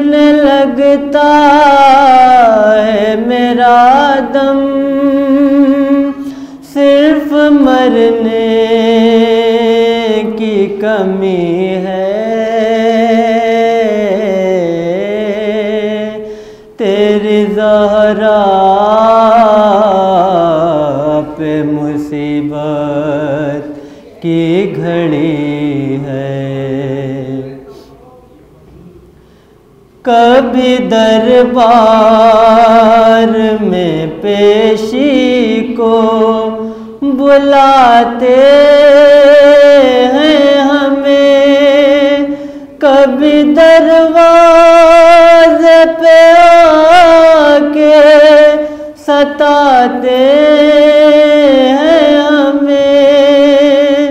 لگنے لگتا ہے میرا دم، صرف مرنے کی کمی ہے، تیری زہرا پہ مصیبت کی گھڑی ہے۔ کبھی دربار میں پیشی کو بلاتے ہیں ہمیں، کبھی دروازے پہ آ کے ستاتے ہیں ہمیں،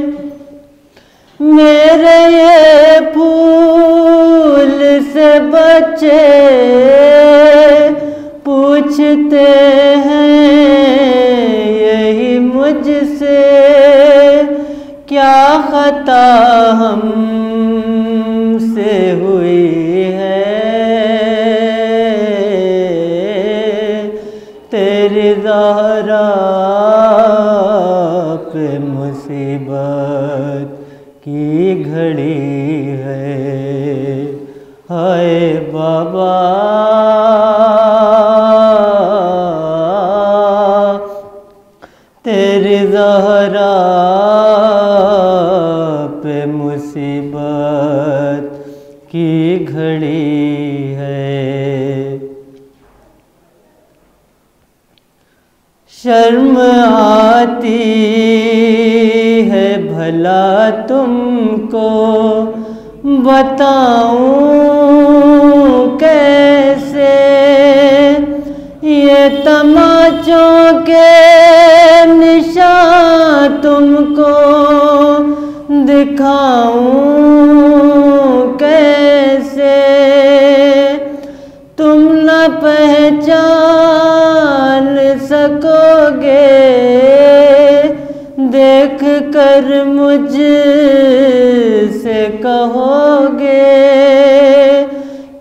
میرے یہ پھول سے بچے پوچھتے ہیں یہی مجھ سے، کیا خطا ہم سے ہوئی ہے، تیری زہرا پہ مصیبت کی گھڑی ہے۔ ہائے بابا تیری زہرا پہ مصیبت کی گھڑی ہے۔ شرم آتی ہے بھلا تم کو بتاؤں کیسے، یہ تماچوں کے نشان تم کو دکھاؤں کیسے، تم نہ پہچان سکو گے، دیکھ کر مجھ سے کہو گے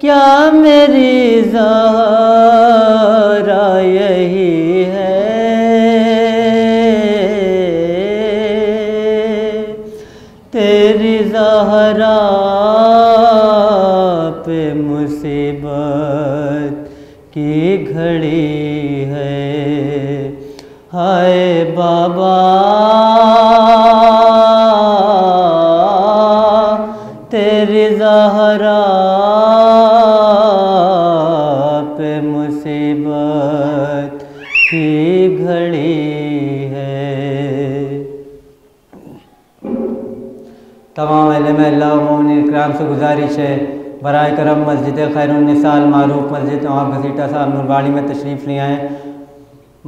کیا میری زہرا یہی ہے، تیری زہرا پہ مصیبت کی گھڑی ہے۔ ہائے بابا تیری زہرا پہ مصیبت کی گھڑی ہے۔ تمام علم اللہ و مومنین اکرام سے گزارش ہے برائے کرم مسجد خیر النساء المعروف مسجد نواب گھسیٹا صاحب نورباڑی میں تشریف لے آئیں۔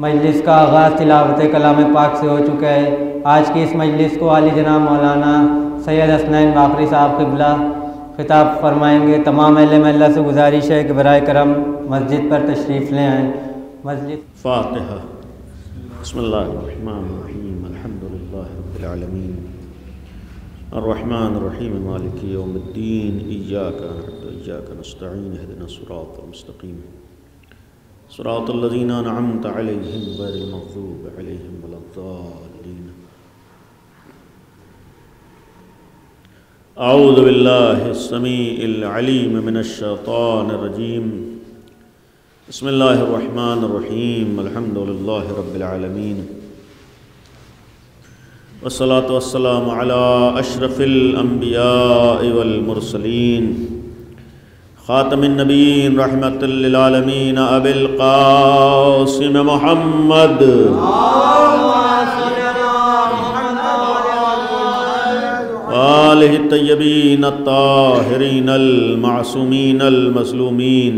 مجلس کا آغاز تلاوت کلام پاک سے ہو چکا ہے۔ آج کی اس مجلس کو عالی جناب مولانا سید حسنین باقری صاحب قبلہ خطاب فرمائیں گے۔ تمام علم اللہ سے گزارش ہے کہ برائے کرم مسجد پر تشریف لے آئیں۔ مسجد فاتحہ۔ بسم اللہ الرحمن الرحیم، الحمد للہ رب العالمین، الرحمن الرحیم، مالک یوم الدین، ایاک نعبد و ایاک نستعین، اہدنا الصراط المستقیم، صراط الذین انعمت علیہم غیر المغضوب علیہم ولا الضالین۔ اعوذ باللہ السمیع العلیم من الشیطان الرجیم، بسم اللہ الرحمن الرحیم، الحمد للہ رب العالمین، والصلاة والسلام علی اشرف الانبیاء والمرسلین، خاتم النبیین رحمت للعالمین، ابی القاسم محمد آلہ الطیبین الطاہرین المعصومین المظلومین،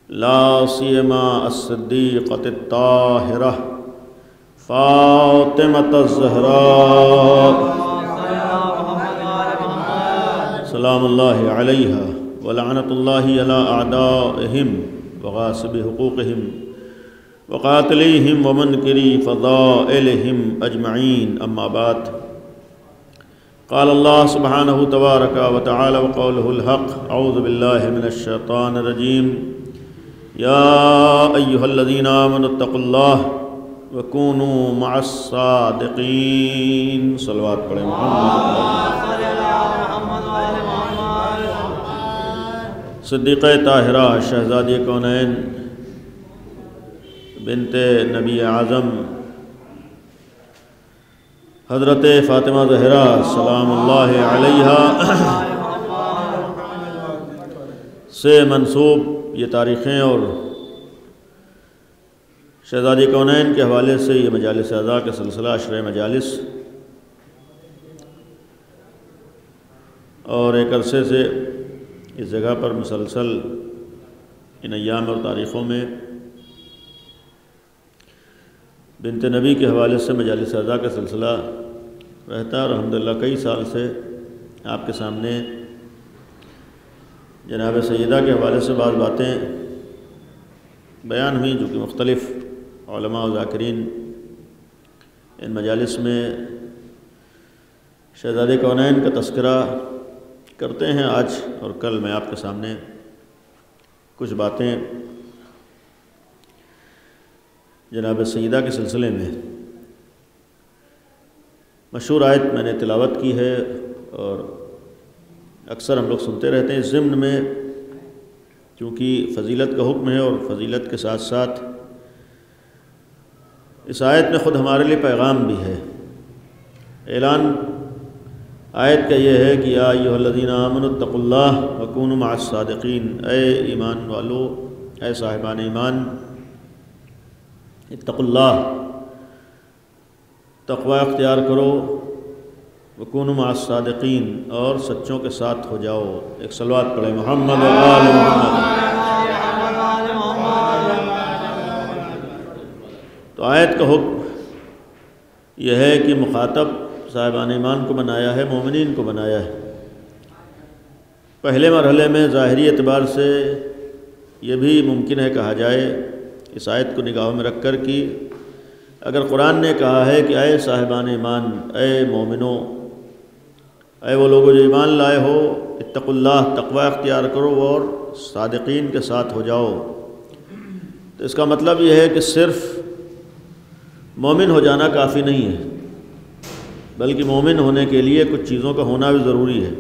لا سیما الصدیقۃ الطاہرہ فاطمۃ الزہراء سلام اللہ علیہا ولعنت اللہ علی اعدائہم وغاصب حقوقہم وقاتلیہم ومنکری فضائلہم اجمعین، اما بعد قال اللہ سبحانہ تبارک و تعالی وقولہ الحق اعوذ باللہ من الشیطان الرجیم یا ایہا الذین آمنوا اتقوا اللہ وکونوا مع الصادقین. صلوات پڑھیں محمد. صدیقہ طاہرہ شہزادی کونین بنت نبی اعظم حضرت فاطمہ زہرا سلام اللہ علیہا سے منسوب یہ تاریخیں اور شہزادی کونین کے حوالے سے یہ مجالس اعضاء کا سلسلہ عشرہ مجالس اور ایک عرصے سے اس جگہ پر مسلسل ان ایام اور تاریخوں میں بنت نبی کے حوالے سے مجالس اعضاء کا سلسلہ رہتا ہے اور الحمدللہ کئی سال سے آپ کے سامنے جناب سیدہ کے حوالے سے بعض باتیں بیان ہوئیں جو کہ مختلف علماء و ذاکرین ان مجالس میں شہزادی کونین کا تذکرہ کرتے ہیں. آج اور کل میں آپ کے سامنے کچھ باتیں جناب سیدہ کے سلسلے میں مشہور آیت میں نے تلاوت کی ہے اور اکثر ہم لوگ سنتے رہتے ہیں. اس ضمن میں چونکہ فضیلت کا حکم ہے اور فضیلت کے ساتھ ساتھ اس آیت میں خود ہمارے لیے پیغام بھی ہے. اعلان آیت کا یہ ہے کہ یا ایھا الذین آمنوا اتقوا اللہ وکونوا مع الصادقین. اے ایمان والو، اے صاحبان ایمان، اتقوا اللہ، تقوی اختیار کرو، وکونوا مع الصادقین، اور سچوں کے ساتھ ہو جاؤ. ایک صلوات پڑھیں محمد و آل محمد. تو آیت کا حکم یہ ہے کہ مخاطب صاحبان ایمان کو بنایا ہے، مومنین کو بنایا ہے. پہلے مرحلے میں ظاہری اعتبار سے یہ بھی ممکن ہے کہا جائے اس آیت کو نگاہوں میں رکھ کر کہ اگر قرآن نے کہا ہے کہ اے صاحبان ایمان، اے مومنوں، اے وہ لوگوں جو ایمان لائے ہو، اتقوا اللہ، تقوی اختیار کرو اور صادقین کے ساتھ ہو جاؤ، تو اس کا مطلب یہ ہے کہ صرف مومن ہو جانا کافی نہیں ہے، بلکہ مومن ہونے کے لیے کچھ چیزوں کا ہونا بھی ضروری ہے.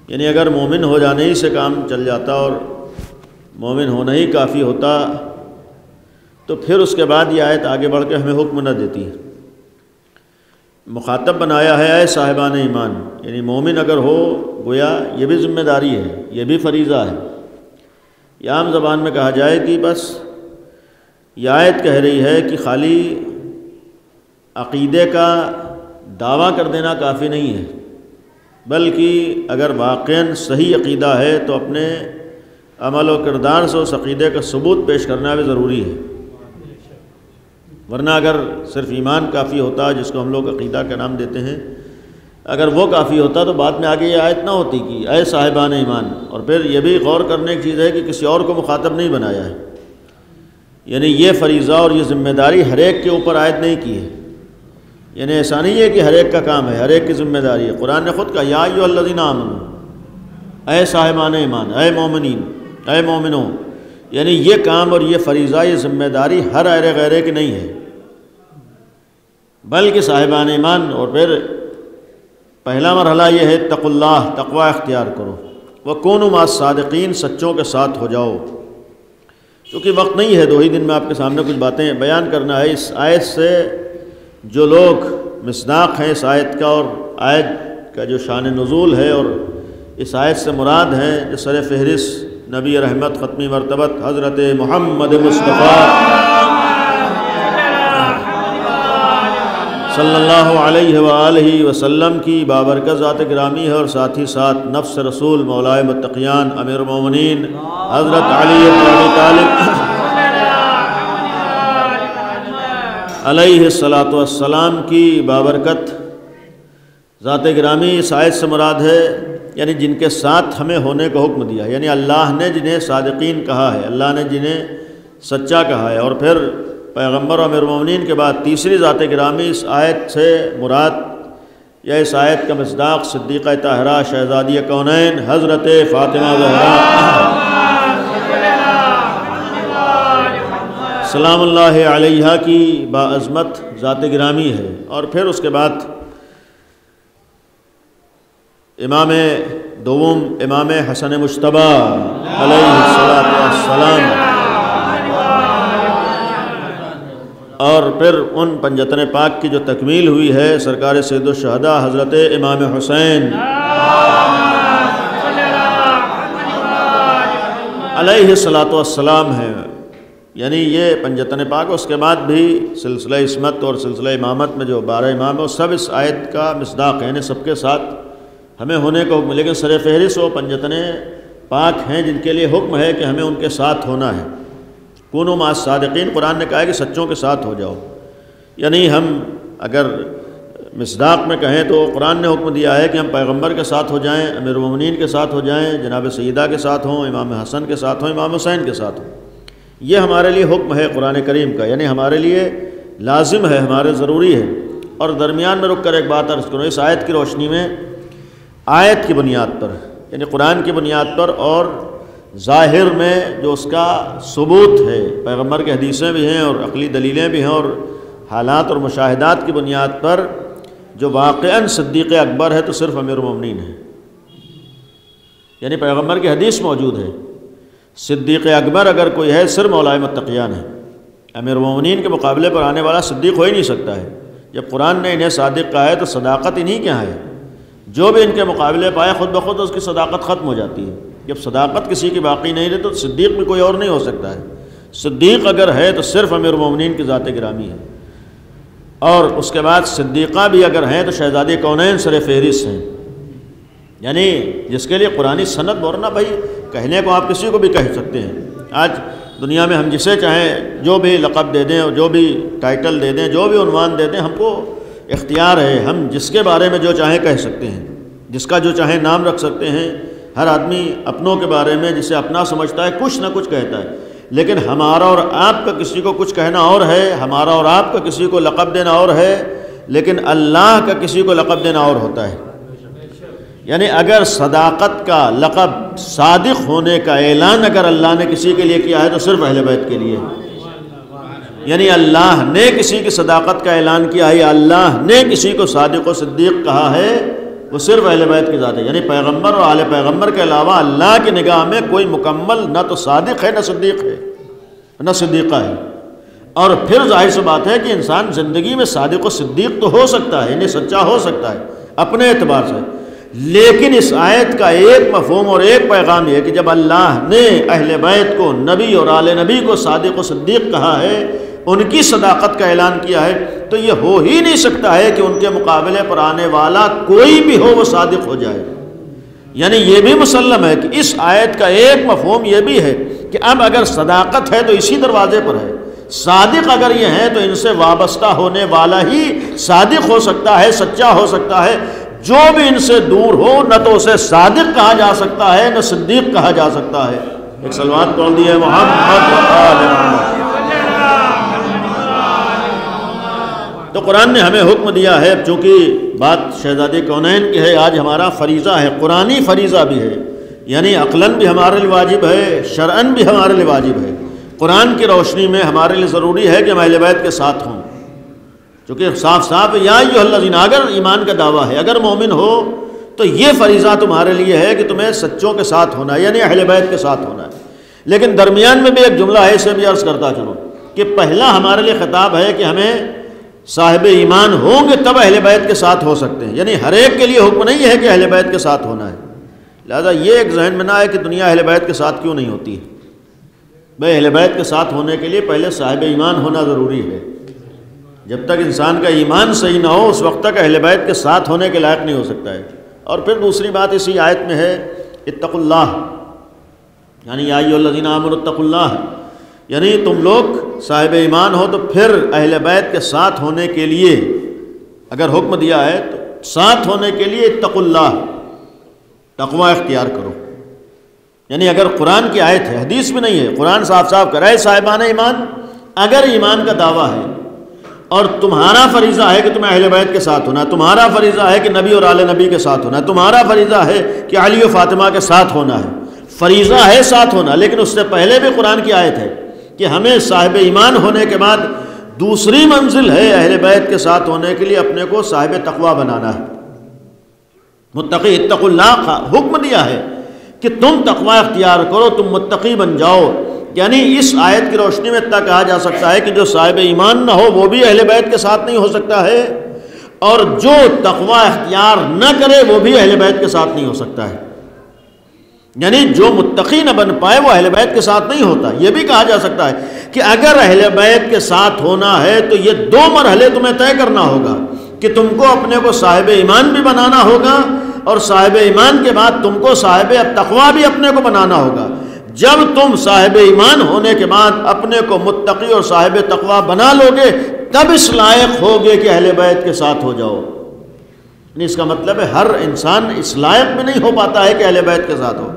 یعنی اگر مومن ہو جانے ہی سے کام چل جاتا اور مومن ہونا ہی کافی ہوتا تو پھر اس کے بعد یہ آیت آگے بڑھ کے ہمیں حکم نہ دیتی ہے. مخاطب بنایا ہے اے صاحبان ایمان، یعنی مومن اگر ہو گویا یہ بھی ذمہ داری ہے، یہ بھی فریضہ ہے. یا عام زبان میں کہا جائے کہ بس یہ آیت کہہ رہی ہے کہ خالی عقیدے کا دعویٰ کر دینا کافی نہیں ہے، بلکہ اگر واقعاً صحیح عقیدہ ہے تو اپنے عمل و کردار سے اس عقیدے کا ثبوت پیش کرنا بھی ضروری ہے. ورنہ اگر صرف ایمان کافی ہوتا، جس کو ہم لوگ عقیدہ کا نام دیتے ہیں، اگر وہ کافی ہوتا تو بعد میں آگے یہ آیت نہ ہوتی کہ اے صاحبان ایمان. اور پھر یہ بھی غور کرنے کی چیز ہے کہ کسی اور کو مخاطب نہیں بنایا ہے، یعنی یہ فریضہ اور یہ ذمہ داری ہر ایک کے اوپر عائد نہیں کی ہے. یعنی ایسا نہیں ہے کہ ہر ایک کا کام ہے، ہر ایک کی ذمہ داری ہے. قرآن نے خود کہا یا ایھا الذین آمنوا، اے صاحبان ایمان، اے مومنین، اے مومنوں. یعنی یہ کام اور یہ فریضہ، یہ ذمہ داری ہر غیر غیرے کی نہیں ہے، بلکہ صاحبان ایمان. اور پھر پہلا مرحلہ یہ ہے اتقوا اللہ، تقوی اختیار کرو، وکونوا مع الصادقین، سچوں کے ساتھ ہو جاؤ. کیونکہ وقت نہیں ہے 2 ہی دن میں آپ کے سامنے کچھ باتیں بیان کرنا ہے. اس آیت سے جو لوگ مصداق ہیں اس آیت کا، اور آیت کا جو شان نزول ہے اور اس آیت سے مراد ہیں جو سر فہرست نبی رحمت ختمی مرتبت حضرت محمد مصطفیٰ صلی اللہ علیہ وآلہ وسلم کی بابرکت ذات گرامی ہے، اور ساتھ ہی ساتھ نفس رسول مولائے متقیان امیر المومنین حضرت علی بن ابی طالب علیہ الصلاۃ والسلام کی بابرکت ذات گرامی اس آیت سے مراد ہے، یعنی جن کے ساتھ ہمیں ہونے کا حکم دیا ہے. یعنی اللہ نے جنہیں صادقین کہا ہے، اللہ نے جنہیں سچا کہا ہے. اور پھر پیغمبر و امیر المومنین کے بعد تیسری ذات گرامی اس آیت سے مراد یا اس آیت کا مصداق صدیقہ طاہرہ شہزادی کونین حضرت فاطمہ زہرا سلام اللہ علیہا کی باعظمت ذات گرامی ہے۔ اور پھر اس کے بعد امام دوم امام حسن مجتبی علیہ السلام، اور پھر ان پنجتن پاک کی جو تکمیل ہوئی ہے سرکار سید الشہداء حضرت امام حسین علیہ السلام ہے۔ یعنی یہ پنجتن پاک، اس کے بعد بھی سلسلہ عصمت اور سلسلہ امامت میں جو 12 امام ہیں وہ سب اس آیت کا مصداق ہے، یعنی سب کے ساتھ ہمیں ہونے کا حکم، لیکن سر فہرست وہ پنجتن پاک ہیں جن کے لیے حکم ہے کہ ہمیں ان کے ساتھ ہونا ہے۔ کونوا مع الصادقین، قرآن نے کہا ہے کہ سچوں کے ساتھ ہو جاؤ، یعنی ہم اگر مصداق میں کہیں تو قرآن نے حکم دیا ہے کہ ہم پیغمبر کے ساتھ ہو جائیں، امیر المومنین کے ساتھ ہو جائیں، جناب سیدہ کے ساتھ ہوں، امام حسن کے ساتھ ہوں، امام حسین کے ساتھ ہوں۔ یہ ہمارے لیے حکم ہے قرآن کریم کا، یعنی ہمارے لیے لازم ہے، ہمارے ضروری ہے۔ اور درمیان میں رک کر ایک بات عرض کروں، اس آیت کی روشنی میں آیت کی بنیاد پر، یعنی قرآن کی بنیاد پر اور ظاہر میں جو اس کا ثبوت ہے، پیغمبر کی حدیثیں بھی ہیں اور عقلی دلیلیں بھی ہیں، اور حالات اور مشاہدات کی بنیاد پر جو واقعاً صدیق اکبر ہے تو صرف امیر المومنین ہے، یعنی پیغمبر کی حدیث موجود ہے۔ صدیق اکبر اگر کوئی ہے صرف مولائے متقیان ہے، امیر المومنین کے مقابلے پر آنے والا صدیق ہو ہی نہیں سکتا ہے۔ جب قرآن نے انہیں صادق کہا ہے تو صداقت انہی کے ہاں ہے، جو بھی ان کے مقابلے پائے خود بخود اس کی صداقت ختم ہو جاتی ہے۔ جب صداقت کسی کی باقی نہیں رہی تو صدیق بھی کوئی اور نہیں ہو سکتا ہے۔ صدیق اگر ہے تو صرف امیر المومنین کی ذات گرامی ہے، اور اس کے بعد صدیقہ بھی اگر ہیں تو شہزادی کونین سر فہرست ہیں، یعنی جس کے لیے قرآنی سند ورنہ بھائی کہنے کو آپ کسی کو بھی کہہ سکتے ہیں۔ آج دنیا میں ہم جسے چاہیں جو بھی لقب دے دیں اور جو بھی ٹائٹل دے دیں، جو بھی عنوان دے دیں، ہم کو اختیار ہے، ہم جس کے بارے میں جو چاہیں کہہ سکتے ہیں، جس کا جو چاہیں نام رکھ سکتے ہیں۔ ہر آدمی اپنوں کے بارے میں جسے اپنا سمجھتا ہے کچھ نہ کچھ کہتا ہے، لیکن ہمارا اور آپ کا کسی کو کچھ کہنا اور ہے، ہمارا اور آپ کا کسی کو لقب دینا اور ہے، لیکن اللہ کا کسی کو لقب دینا اور ہوتا ہے۔ یعنی اگر صداقت کا لقب، صادق ہونے کا اعلان اگر اللہ نے کسی کے لیے کیا ہے تو صرف اہل بیت کے لیے، یعنی اللہ نے کسی کی صداقت کا اعلان کیا ہے، اللہ نے کسی کو صادق و صدیق کہا ہے، وہ صرف اہل بیت کی ذات ہے۔ یعنی پیغمبر اور آل پیغمبر کے علاوہ اللہ کی نگاہ میں کوئی مکمل نہ تو صادق ہے نہ صدیق ہے نہ صدیقہ ہے۔ اور پھر ظاہر سی بات ہے کہ انسان زندگی میں صادق و صدیق تو ہو سکتا ہے، یعنی سچا ہو سکتا ہے اپنے اعتبار سے، لیکن اس آیت کا ایک مفہوم اور ایک پیغام یہ ہے کہ جب اللہ نے اہل بیت کو، نبی اور آل نبی کو صادق و صدیق کہا ہے، ان کی صداقت کا اعلان کیا ہے، تو یہ ہو ہی نہیں سکتا ہے کہ ان کے مقابلے پر آنے والا کوئی بھی ہو وہ صادق ہو جائے۔ یعنی یہ بھی مسلم ہے کہ اس آیت کا ایک مفہوم یہ بھی ہے کہ اب اگر صداقت ہے تو اسی دروازے پر ہے، صادق اگر یہ ہیں تو ان سے وابستہ ہونے والا ہی صادق ہو سکتا ہے، سچا ہو سکتا ہے۔ جو بھی ان سے دور ہو نہ تو اسے صادق کہا جا سکتا ہے نہ صدیق کہا جا سکتا ہے۔ ایک صلوات پڑھ دیے محمد و آل محمد۔ تو قرآن نے ہمیں حکم دیا ہے، چونکہ بات شہزادی کونین کی ہے، آج ہمارا فریضہ ہے، قرآنی فریضہ بھی ہے، یعنی عقلاً بھی ہمارے لیے واجب ہے، شرعاً بھی ہمارے لیے واجب ہے۔ قرآن کی روشنی میں ہمارے لیے ضروری ہے کہ ہم اہل بیت کے ساتھ ہوں، چونکہ صاف صاف یا ایھا الذین، اگر ایمان کا دعویٰ ہے، اگر مومن ہو تو یہ فریضہ تمہارے لیے ہے کہ تمہیں سچوں کے ساتھ ہونا ہے، یعنی اہل بیت کے ساتھ ہونا ہے۔ لیکن درمیان میں بھی ایک جملہ ہے، اسے بھی عرض کرتا چلوں کہ پہلا ہمارے لیے خطاب ہے کہ ہمیں صاحب ایمان ہوں گے تب اہل بیت کے ساتھ ہو سکتے ہیں، یعنی ہر ایک کے لیے حکم نہیں ہے کہ اہل بیت کے ساتھ ہونا ہے۔ لہذا یہ ایک ذہن میں نہ ہے کہ دنیا اہل بیت کے ساتھ کیوں نہیں ہوتی ہے۔ بھائی اہل بیت کے ساتھ ہونے کے لیے پہلے صاحب ایمان ہونا ضروری ہے۔ جب تک انسان کا ایمان صحیح نہ ہو اس وقت تک اہل بیت کے ساتھ ہونے کے لائق نہیں ہو سکتا ہے۔ اور پھر دوسری بات اسی آیت میں ہے اتقوا اللہ، یعنی یا ایھا الذین آمنوا اتقوا اللہ، یعنی تم لوگ صاحب ایمان ہو تو پھر اہل بیت کے ساتھ ہونے کے لیے اگر حکم دیا ہے تو ساتھ ہونے کے لیے اتقوا اللہ، تقوی اختیار کرو۔ یعنی اگر قرآن کی آیت ہے، حدیث بھی نہیں ہے، قرآن صاف صاف کرائے صاحبان ایمان، اگر ایمان کا دعویٰ ہے اور تمہارا فریضہ ہے کہ تمہیں اہل بیت کے ساتھ ہونا ہے، تمہارا فریضہ ہے کہ نبی اور آل نبی کے ساتھ ہونا ہے، تمہارا فریضہ ہے کہ علی و فاطمہ کے ساتھ ہونا ہے، فریضہ ہے ساتھ ہونا۔ لیکن اس سے پہلے بھی قرآن کی آیت ہے کہ ہمیں صاحب ایمان ہونے کے بعد دوسری منزل ہے اہل بیت کے ساتھ ہونے کے لیے اپنے کو صاحب تقوی بنانا ہے۔ متقی اتقوا اللہ کا حکم دیا ہے کہ تم تقوی اختیار کرو، تم متقی بن جاؤ۔ یعنی اس آیت کی روشنی میں اتنا کہا جا سکتا ہے کہ جو صاحب ایمان نہ ہو وہ بھی اہل بیت کے ساتھ نہیں ہو سکتا ہے، اور جو تقوی اختیار نہ کرے وہ بھی اہل بیت کے ساتھ نہیں ہو سکتا ہے۔ یعنی جو متقی نہ بن پائے وہ اہل بیت کے ساتھ نہیں ہوتا۔ یہ بھی کہا جا سکتا ہے کہ اگر اہل بیت کے ساتھ ہونا ہے تو یہ دو مرحلے تمہیں طے کرنا ہوگا کہ تم کو اپنے کو صاحب ایمان بھی بنانا ہوگا، اور صاحب ایمان کے بعد تم کو صاحب تقوی بھی اپنے کو بنانا ہوگا۔ جب تم صاحب ایمان ہونے کے بعد اپنے کو متقی اور صاحب تقوی بنا لو گے تب اس لائق ہوگے کہ اہل بیت کے ساتھ ہو جاؤ۔ یعنی اس کا مطلب ہے ہر انسان اس لائق میں نہیں ہو پاتا ہے کہ اہل بیت کے ساتھ ہو،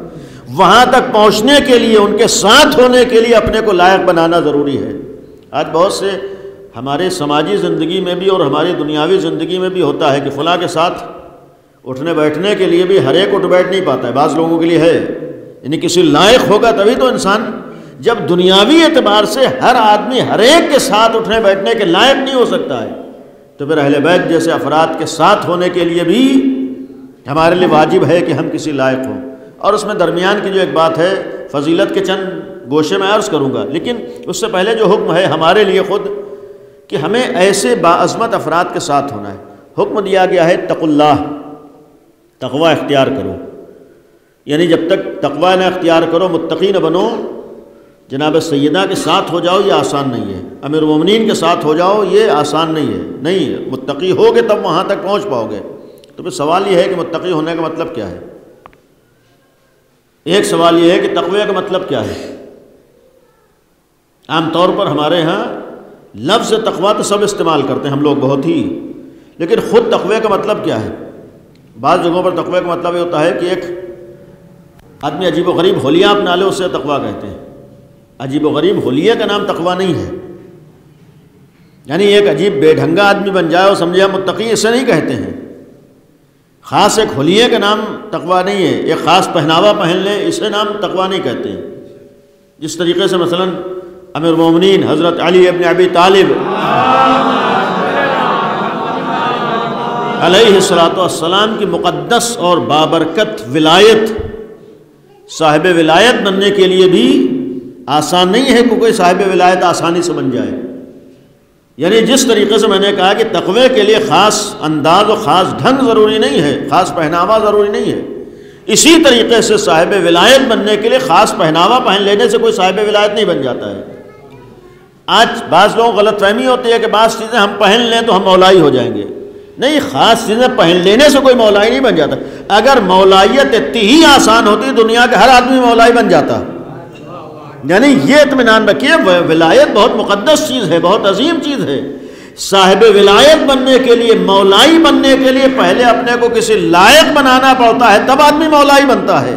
وہاں تک پہنچنے کے لیے ان کے ساتھ ہونے کے لیے اپنے کو لائق بنانا ضروری ہے۔ آج بہت سے ہمارے سماجی زندگی میں بھی اور ہماری دنیاوی زندگی میں بھی ہوتا ہے کہ فلاں کے ساتھ اٹھنے بیٹھنے کے لیے بھی ہر ایک اٹھ بیٹھ نہیں پاتا ہے، بعض لوگوں کے لیے ہے، یعنی کسی لائق ہوگا تبھی تو انسان، جب دنیاوی اعتبار سے ہر آدمی ہر ایک کے ساتھ اٹھنے بیٹھنے کے لائق نہیں ہو سکتا ہے، تو پھر اہل بیت جیسے افراد کے ساتھ ہونے کے لیے بھی ہمارے لیے واجب ہے کہ ہم کسی لائق ہوں۔ اور اس میں درمیان کی جو ایک بات ہے، فضیلت کے چند گوشے میں عرض کروں گا، لیکن اس سے پہلے جو حکم ہے ہمارے لیے خود کہ ہمیں ایسے باعظمت افراد کے ساتھ ہونا ہے۔ حکم دیا گیا ہے اتقوا اللہ، تقوی اختیار کرو، یعنی جب تک تقوی نہ اختیار کرو، متقی نہ بنو، جناب سیدہ کے ساتھ ہو جاؤ یہ آسان نہیں ہے، امیر المومنین کے ساتھ ہو جاؤ یہ آسان نہیں ہے، نہیں متقی ہوگے تب وہاں تک پہنچ پاؤ گے۔ تو پھر سوال یہ ہے کہ متقی ہونے کا مطلب کیا ہے؟ ایک سوال یہ ہے کہ تقوی کا مطلب کیا ہے؟ عام طور پر ہمارے ہاں لفظ تقوی تو سب استعمال کرتے ہیں ہم لوگ بہت ہی، لیکن خود تقوی کا مطلب کیا ہے؟ بعض جگہوں پر تقوی کا مطلب یہ ہوتا ہے کہ ایک آدمی عجیب و غریب حلیہ اپنا لے، اسے تقوی کہتے ہیں۔ عجیب و غریب حلیہ کا نام تقوی نہیں ہے، یعنی ایک عجیب بے ڈھنگا آدمی بن جائے اور سمجھے متقی، اسے نہیں کہتے ہیں۔ خاص ایک حلیہ کا نام تقوی نہیں ہے، ایک خاص پہناوا پہن لیں اسے نام تقوی نہیں کہتے ہیں۔ جس طریقے سے مثلا امیر المومنین حضرت علی ابن ابی طالب علیہ السلام کی مقدس اور بابرکت ولایت، صاحب ولایت بننے کے لیے بھی آسان نہیں ہے کہ کوئی صاحب ولایت آسانی سے بن جائے۔ یعنی جس طریقے سے میں نے کہا کہ تقوی کے لیے خاص انداز و خاص ڈھنگ ضروری نہیں ہے، خاص پہناوا ضروری نہیں ہے، اسی طریقے سے صاحب ولایت بننے کے لیے خاص پہناوا پہن لینے سے کوئی صاحب ولایت نہیں بن جاتا ہے۔ آج بعض لوگوں کو غلط فہمی ہوتی ہے کہ بعض چیزیں ہم پہن لیں تو ہم مولائی ہو جائیں گے، نہیں، خاص چیزیں پہن لینے سے کوئی مولائی نہیں بن جاتا۔ اگر مولائیت اتنی ہی آسان ہوتی دنیا کے ہر آدمی مولائی بن جاتا۔ یعنی یہ اطمینان رکھیے ولایت بہت مقدس چیز ہے، بہت عظیم چیز ہے۔ صاحب ولایت بننے کے لیے، مولائی بننے کے لیے پہلے اپنے کو کسی لائق بنانا پڑتا ہے تب آدمی مولائی بنتا ہے۔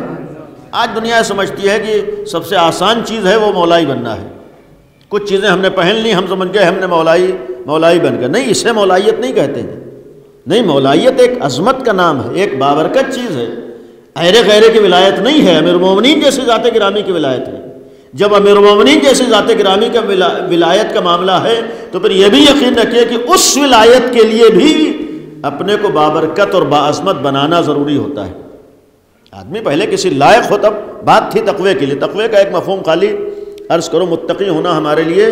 آج دنیا سمجھتی ہے کہ سب سے آسان چیز ہے وہ مولائی بننا ہے، کچھ چیزیں ہم نے پہن لی ہم سمجھ گئے ہم نے مولائی بن گئے، نہیں، اسے مولائیت نہیں کہتے ہیں۔ نہیں، مولائیت ایک عظمت کا نام ہے، ایک بابرکت چیز ہے، غیرے کی ولایت نہیں ہے، امیر المومنین جیسی ذات گرامی کی ولایت ہے۔ جب امیر المومنین جیسی ذات گرامی کا ولایت کا معاملہ ہے تو پھر یہ بھی یقین رکھیے کہ اس ولایت کے لیے بھی اپنے کو بابرکت اور باعظمت بنانا ضروری ہوتا ہے۔ آدمی پہلے کسی لائق ہو تب بات تھی تقوی کے لیے۔ تقوی کا ایک مفہوم خالی عرض کرو، متقی ہونا ہمارے لیے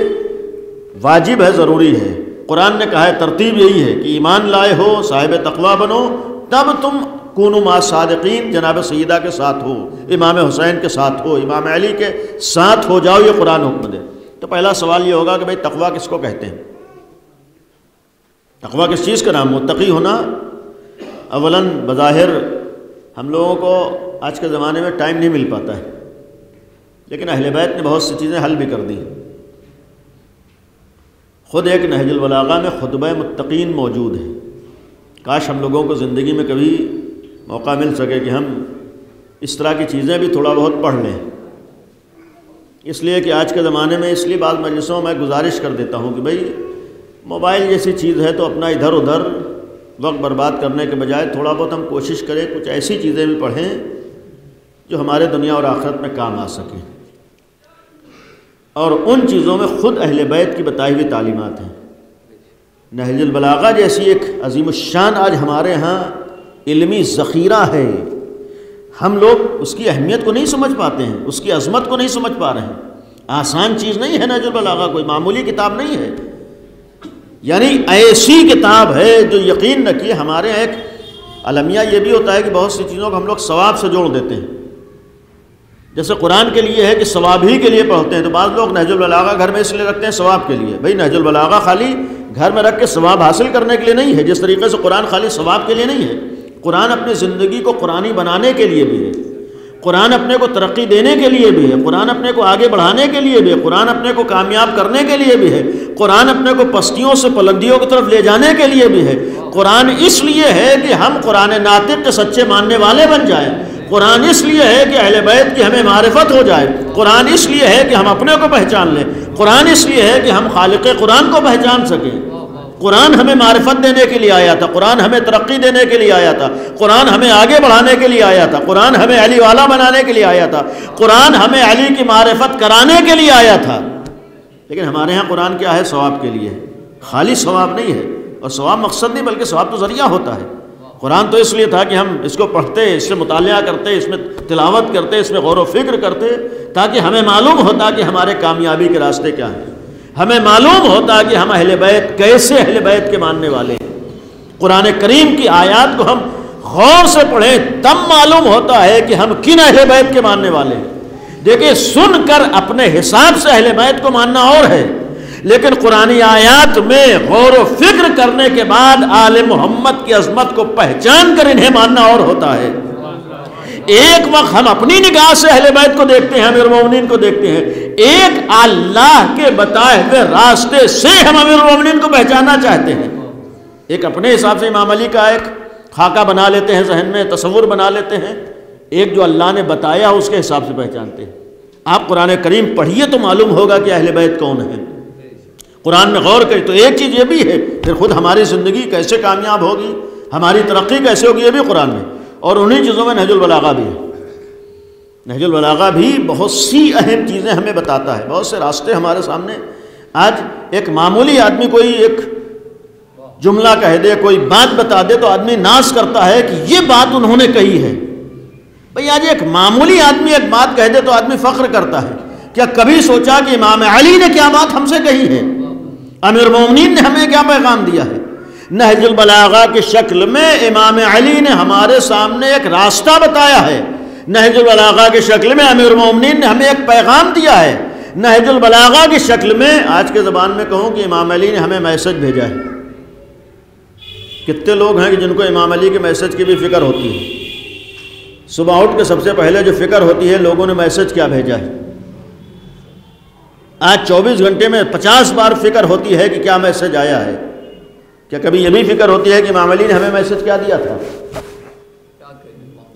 واجب ہے، ضروری ہے۔ قرآن نے کہا ہے، ترتیب یہی ہے کہ ایمان لائے ہو، صاحب تقوی بنو، تب تم کونوا مع الصادقین، جناب سیدہ کے ساتھ ہو، امام حسین کے ساتھ ہو، امام علی کے ساتھ ہو جاؤ، یہ قرآن حکم دے۔ تو پہلا سوال یہ ہوگا کہ بھئی تقوی کس کو کہتے ہیں؟ تقوی کس چیز کا نام؟ متقی ہونا اولاً بظاہر ہم لوگوں کو آج کے زمانے میں ٹائم نہیں مل پاتا ہے، لیکن اہل بیت نے بہت سی چیزیں حل بھی کر دی۔ خود ایک نہج البلاغہ میں خطبہ متقین موجود ہے، کاش ہم لوگوں کو زندگی میں کبھی موقع مل سکے کہ ہم اس طرح کی چیزیں بھی تھوڑا بہت پڑھ لیں، اس لیے کہ آج کے زمانے میں اس لیے بعض مجلسوں میں گزارش کر دیتا ہوں کہ بھئی موبائل جیسی چیز ہے تو اپنا ادھر ادھر وقت برباد کرنے کے بجائے تھوڑا بہت ہم کوشش کریں کچھ ایسی چیزیں بھی پڑھیں جو ہمارے دنیا اور آخرت میں کام آ سکیں، اور ان چیزوں میں خود اہل بیت کی بتائی ہوئی تعلیمات ہیں۔ نہج البلاغہ جیسی ایک عظیم الشان آج ہمارے ہاں علمی ذخیرہ ہے، ہم لوگ اس کی اہمیت کو نہیں سمجھ پاتے ہیں، اس کی عظمت کو نہیں سمجھ پا رہے ہیں۔ آسان چیز نہیں ہے نہج البلاغہ، کوئی معمولی کتاب نہیں ہے، یعنی ایسی کتاب ہے جو یقین رکھیے ہمارے ایک المیہ یہ بھی ہوتا ہے کہ بہت سی چیزوں کو ہم لوگ ثواب سے جوڑ دیتے ہیں۔ جیسے قرآن کے لیے ہے کہ ثواب ہی کے لیے پڑھتے ہیں، تو بعض لوگ نہج البلاغہ گھر میں اس لیے رکھتے ہیں ثواب کے لیے۔ بھئی نہج البلاغہ خالی گھر میں رکھ کے ثواب حاصل کرنے کے لیے نہیں ہے، جس طریقے سے قرآن خالی ثواب کے لیے نہیں ہے۔ قرآن اپنی زندگی کو قرآنی بنانے کے لیے بھی ہے، قرآن اپنے کو ترقی دینے کے لیے بھی ہے، قرآن اپنے کو آگے بڑھانے کے لیے بھی ہے، قرآن اپنے کو کامیاب کرنے کے لیے بھی ہے، قرآن اپنے کو پستیوں سے بلندیوں کی طرف لے جانے کے لیے بھی ہے۔ قرآن اس لیے ہے کہ ہم قرآن ناطق کے سچے ماننے والے بن جائیں، قرآن اس لیے ہے کہ اہل بیت کی ہمیں معرفت ہو جائے، قرآن اس لیے ہے کہ ہم اپنے کو پہچان لیں، قرآن اس لیے ہے کہ ہم خالق قرآن کو پہچان سکیں۔ قرآن ہمیں معرفت دینے کے لیے آیا تھا، قرآن ہمیں ترقی دینے کے لیے آیا تھا، قرآن ہمیں آگے بڑھانے کے لیے آیا تھا، قرآن ہمیں علی والا بنانے کے لیے آیا تھا، قرآن ہمیں علی کی معرفت کرانے کے لیے آیا تھا۔ لیکن ہمارے ہاں قرآن کیا ہے؟ ثواب کے لیے، خالی ثواب نہیں ہے، اور ثواب مقصد نہیں بلکہ ثواب تو ذریعہ ہوتا ہے۔ قرآن تو اس لیے تھا کہ ہم اس کو پڑھتے، اس سے مطالعہ کرتے، اس میں تلاوت کرتے، اس میں غور و فکر کرتے، تاکہ ہمیں معلوم ہوتا کہ ہمارے کامیابی کے راستے کیا ہیں، ہمیں معلوم ہوتا کہ ہم اہل بیت کیسے اہل بیت کے ماننے والے ہیں۔ قرآن کریم کی آیات کو ہم غور سے پڑھیں تب معلوم ہوتا ہے کہ ہم کن اہل بیت کے ماننے والے ہیں۔ دیکھیں سن کر اپنے حساب سے اہل بیت کو ماننا اور ہے، لیکن قرآنی آیات میں غور و فکر کرنے کے بعد آل محمد کی عظمت کو پہچان کر انہیں ماننا اور ہوتا ہے۔ ایک وقت ہم اپنی نگاہ سے اہل بیت کو دیکھتے ہیں، امیر المومنین کو دیکھتے ہیں، ایک اللہ کے بتائے ہوئے راستے سے ہم امیر المومنین کو پہچاننا چاہتے ہیں۔ ایک اپنے حساب سے امام علی کا ایک خاکہ بنا لیتے ہیں، ذہن میں تصور بنا لیتے ہیں، ایک جو اللہ نے بتایا اس کے حساب سے پہچانتے ہیں۔ آپ قرآن کریم پڑھیے تو معلوم ہوگا کہ اہل بیت کون ہیں، قرآن میں غور کریں تو ایک چیز یہ بھی ہے، پھر خود ہماری زندگی کیسے کامیاب ہوگی، ہماری ترقی کیسے ہوگی، یہ بھی قرآن میں، اور انہی چیزوں میں نہج البلاغہ بھی ہے۔ نہج البلاغہ بھی بہت سی اہم چیزیں ہمیں بتاتا ہے، بہت سے راستے ہمارے سامنے۔ آج ایک معمولی آدمی کوئی ایک جملہ کہہ دے، کوئی بات بتا دے تو آدمی ناز کرتا ہے کہ یہ بات انہوں نے کہی ہے۔ بھئی آج ایک معمولی آدمی ایک بات کہہ دے تو آدمی فخر کرتا ہے۔ کیا کبھی سوچا کہ امام علی نے کیا بات ہم سے کہی ہے، امیر المومنین نے ہمیں کیا پیغام دیا ہے؟ نہج البلاغہ کی شکل میں امام علی نے ہمارے سامنے ایک راستہ بتایا ہے، نہج البلاغہ کی شکل میں امیر المومنین نے ہمیں ایک پیغام دیا ہے، نہج البلاغہ کی شکل میں آج کے زبان میں کہوں کہ امام علی نے ہمیں میسج بھیجا ہے۔ کتنے لوگ ہیں کہ جن کو امام علی کے میسج کی بھی فکر ہوتی ہے؟ صبح اٹھ کے سب سے پہلے جو فکر ہوتی ہے لوگوں نے میسج کیا بھیجا ہے۔ آج 24 گھنٹے میں 50 بار فکر ہوتی ہے کہ کیا میسج آیا ہے۔ کیا کبھی یہ بھی فکر ہوتی ہے کہ امام علی نے ہمیں میسج کیا دیا تھا،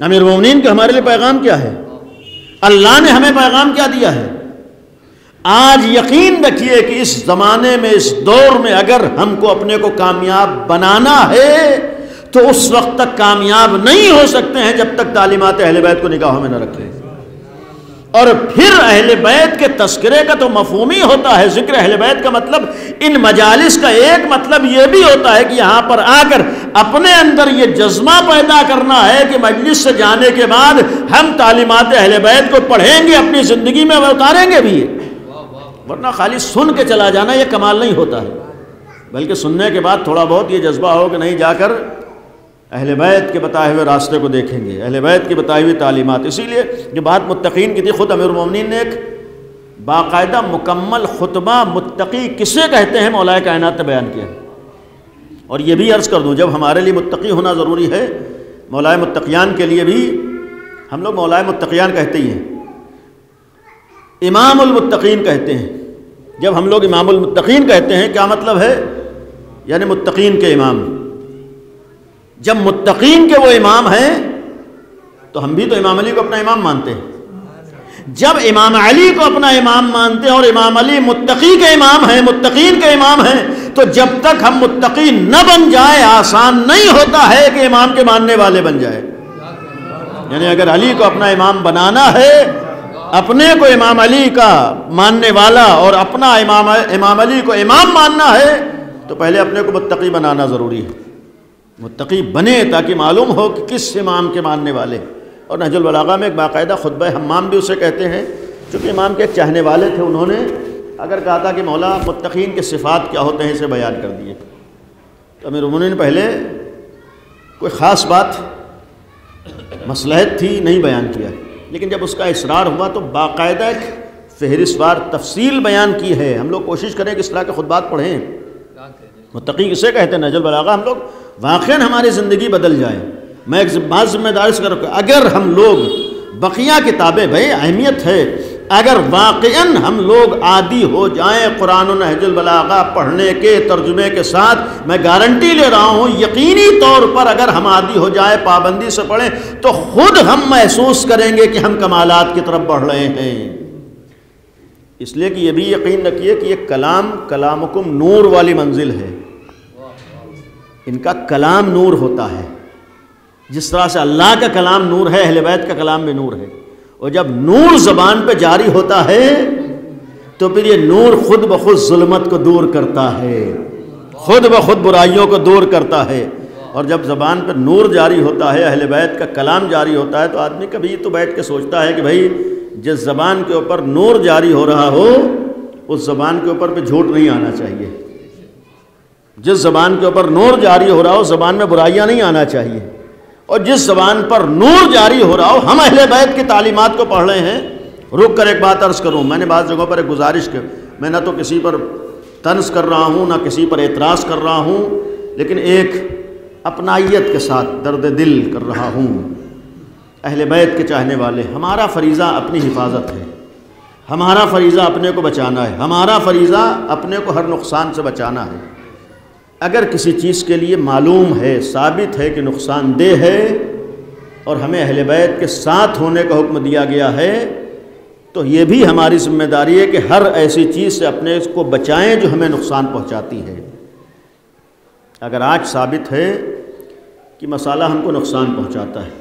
امیر المومنین کا ہمارے لیے پیغام کیا ہے، اللہ نے ہمیں پیغام کیا دیا ہے؟ آج یقین رکھیے کہ اس زمانے میں، اس دور میں اگر ہم کو اپنے کو کامیاب بنانا ہے تو اس وقت تک کامیاب نہیں ہو سکتے ہیں جب تک تعلیمات اہل بیت کو نگاہوں میں نہ رکھیں۔ اور پھر اہل بیت کے تذکرے کا تو مفہوم ہی ہوتا ہے، ذکر اہل بیت کا مطلب ان مجالس کا ایک مطلب یہ بھی ہوتا ہے کہ یہاں پر آ کر اپنے اندر یہ جذبہ پیدا کرنا ہے کہ مجلس سے جانے کے بعد ہم تعلیمات اہل بیت کو پڑھیں گے، اپنی زندگی میں اتاریں گے بھی، ورنہ خالی سن کے چلا جانا یہ کمال نہیں ہوتا ہے، بلکہ سننے کے بعد تھوڑا بہت یہ جذبہ ہو کہ نہیں جا کر اہل بیت کے بتائے ہوئے راستے کو دیکھیں گے، اہل بیت کی بتائی ہوئی تعلیمات۔ اسی لیے جو بات متقین کی تھی، خود امیر المومنین نے ایک باقاعدہ مکمل خطبہ متقی کسے کہتے ہیں مولا کائنات نے بیان کیا۔ اور یہ بھی عرض کر دوں، جب ہمارے لیے متقی ہونا ضروری ہے، مولا متقیان کے لیے بھی ہم لوگ مولا متقیان کہتے ہی ہیں، امام المتقین کہتے ہیں۔ جب ہم لوگ امام المتقین کہتے ہیں کیا مطلب ہے؟ یعنی متقین کے امام۔ جب متقین کے وہ امام ہیں تو ہم بھی تو امام علی کو اپنا امام مانتے ہیں۔ جب امام علی کو اپنا امام مانتے ہیں اور امام علی متقی کے امام ہیں، متقین کے امام ہیں، تو تو جب تک ہم متقی نہ بن جائیں آسان نہیں ہوتا ہے کہ امام کے ماننے والے بن جائیں. یعنی اگر علی کو اپنا امام بنانا ہے، اپنے کو امام علی کا ماننے والا اور اپنا امام علی کو امام ماننا ہے، تو پہلے اپنے کو متقی بنانا ضروری ہے. متقی بنے تاکہ معلوم ہو کہ کس امام کے ماننے والے. اور نہج البلاغہ میں ایک باقاعدہ خطبہ حمام بھی اسے کہتے ہیں، چونکہ امام کے ایک چاہنے والے تھے، انہوں نے اگر کہا تھا کہ مولا متقین کے صفات کیا ہوتے ہیں اسے بیان کر دیے، تو امیر المومنین نے پہلے کوئی خاص بات مصلحت تھی نہیں بیان کیا، لیکن جب اس کا اصرار ہوا تو باقاعدہ ایک فہرست وار تفصیل بیان کی ہے. ہم لوگ کوشش کریں کہ اس طرح کے خطبات پڑھیں. متقی کسے کہتے ہیں؟ نہج البلاغہ ہم لوگ واقعاً ہماری زندگی بدل جائے. میں ایک بات ذمہ داری سے کروں کہ اگر ہم لوگ بقیہ کتابیں، بھائی اہمیت ہے، اگر واقعاً ہم لوگ عادی ہو جائیں قرآن و نہج البلاغہ پڑھنے کے ترجمے کے ساتھ، میں گارنٹی لے رہا ہوں یقینی طور پر اگر ہم عادی ہو جائیں، پابندی سے پڑھیں، تو خود ہم محسوس کریں گے کہ ہم کمالات کی طرف بڑھ رہے ہیں. اس لیے کہ یہ بھی یقین رکھیے کہ یہ کلامکم نور والی منزل ہے. ان کا کلام نور ہوتا ہے، جس طرح سے اللہ کا کلام نور ہے، اہل بیت کا کلام بھی نور ہے. اور جب نور زبان پہ جاری ہوتا ہے تو پھر یہ نور خود بخود ظلمت کو دور کرتا ہے، خود بخود برائیوں کو دور کرتا ہے. اور جب زبان پہ نور جاری ہوتا ہے، اہل بیت کا کلام جاری ہوتا ہے، تو آدمی کبھی تو بیٹھ کے سوچتا ہے کہ بھائی جس زبان کے اوپر نور جاری ہو رہا ہو اس زبان کے اوپر پہ جھوٹ نہیں آنا چاہیے. جس زبان کے اوپر نور جاری ہو رہا ہو زبان میں برائیاں نہیں آنا چاہیے. اور جس زبان پر نور جاری ہو رہا ہو، ہم اہل بیت کی تعلیمات کو پڑھ رہے ہیں. رک کر ایک بات عرض کروں، میں نے بعض جگہوں پر ایک گزارش کی، میں نہ تو کسی پر طنز کر رہا ہوں نہ کسی پر اعتراض کر رہا ہوں، لیکن ایک اپنائیت کے ساتھ درد دل کر رہا ہوں. اہل بیت کے چاہنے والے، ہمارا فریضہ اپنی حفاظت ہے، ہمارا فریضہ اپنے کو بچانا ہے، ہمارا فریضہ اپنے کو ہر نقصان سے بچانا ہے. اگر کسی چیز کے لیے معلوم ہے، ثابت ہے کہ نقصان دہ ہے اور ہمیں اہل بیت کے ساتھ ہونے کا حکم دیا گیا ہے، تو یہ بھی ہماری ذمہ داری ہے کہ ہر ایسی چیز سے اپنے اس کو بچائیں جو ہمیں نقصان پہنچاتی ہے. اگر آج ثابت ہے کہ مسئلہ ہم کو نقصان پہنچاتا ہے،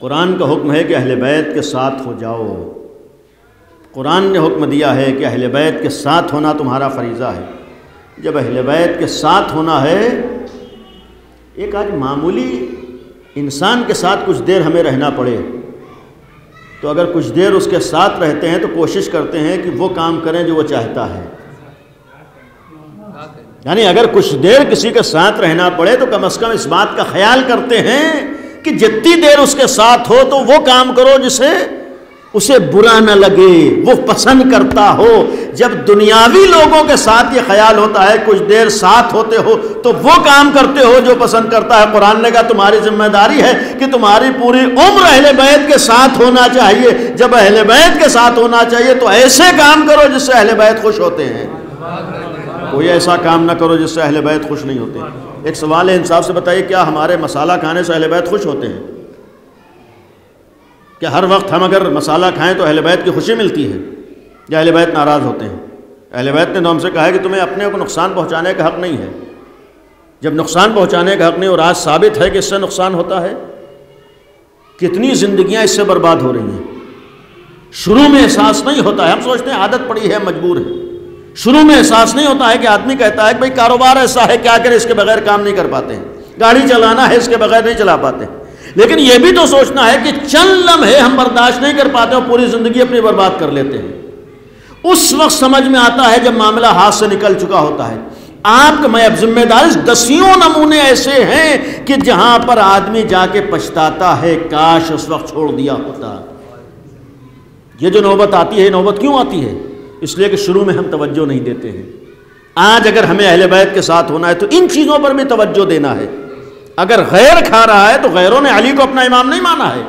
قرآن کا حکم ہے کہ اہل بیت کے ساتھ ہو جاؤ، قرآن نے حکم دیا ہے کہ اہل بیت کے ساتھ ہونا تمہارا فریضہ ہے. جب اہل بیت کے ساتھ ہونا ہے، ایک آج معمولی انسان کے ساتھ کچھ دیر ہمیں رہنا پڑے تو اگر کچھ دیر اس کے ساتھ رہتے ہیں تو کوشش کرتے ہیں کہ وہ کام کریں جو وہ چاہتا ہے. یعنی اگر کچھ دیر کسی کے ساتھ رہنا پڑے تو کم از کم اس بات کا خیال کرتے ہیں کہ جتنی دیر اس کے ساتھ ہو تو وہ کام کرو جسے اسے برا نہ لگے، وہ پسند کرتا ہو. جب دنیاوی لوگوں کے ساتھ یہ خیال ہوتا ہے کچھ دیر ساتھ ہوتے ہو تو وہ کام کرتے ہو جو پسند کرتا ہے. قرآن نے کہا تمہاری ذمہ داری ہے کہ تمہاری پوری عمر اہل بیت کے ساتھ ہونا چاہیے. جب اہل بیت کے ساتھ ہونا چاہیے تو ایسے کام کرو جس سے اہل بیت خوش ہوتے ہیں، کوئی ایسا کام نہ کرو جس سے اہل بیت خوش نہیں ہوتے. ایک سوال ہے، انصاف سے بتائیے، کیا ہمارے مسالہ کھانے سے اہل بیت خوش ہوتے ہیں؟ کہ ہر وقت ہم اگر مسالہ کھائیں تو اہل بیت کی خوشی ملتی ہے یا اہل بیت ناراض ہوتے ہیں؟ اہل بیت نے تو ہم سے کہا ہے کہ تمہیں اپنے کو نقصان پہنچانے کا حق نہیں ہے. جب نقصان پہنچانے کا حق نہیں اور آج ثابت ہے کہ اس سے نقصان ہوتا ہے، کتنی زندگیاں اس سے برباد ہو رہی ہیں. شروع میں احساس نہیں ہوتا ہے، ہم سوچتے ہیں عادت پڑی ہے، مجبور ہے. شروع میں احساس نہیں ہوتا ہے کہ آدمی کہتا ہے کہ بھائی کاروبار ایسا ہے، کیا کرے، اس کے بغیر کام نہیں کر پاتے ہیں. گاڑی چلانا ہے، اس کے بغیر نہیں چلا پاتے ہیں. لیکن یہ بھی تو سوچنا ہے کہ چند لمحے ہم برداشت نہیں کر پاتے اور پوری زندگی اپنی برباد کر لیتے ہیں. اس وقت سمجھ میں آتا ہے جب معاملہ ہاتھ سے نکل چکا ہوتا ہے. آپ کا میں اب ذمہ داری، دسیوں نمونے ایسے ہیں کہ جہاں پر آدمی جا کے پچھتاتا ہے کاش اس وقت چھوڑ دیا ہوتا. یہ جو نوبت آتی ہے، نوبت کیوں آتی ہے؟ اس لیے کہ شروع میں ہم توجہ نہیں دیتے ہیں. آج اگر ہمیں اہل بیت کے ساتھ ہونا ہے تو ان چیزوں پر بھی توجہ دینا ہے. اگر غیر کھا رہا ہے تو غیروں نے علی کو اپنا امام نہیں مانا ہے.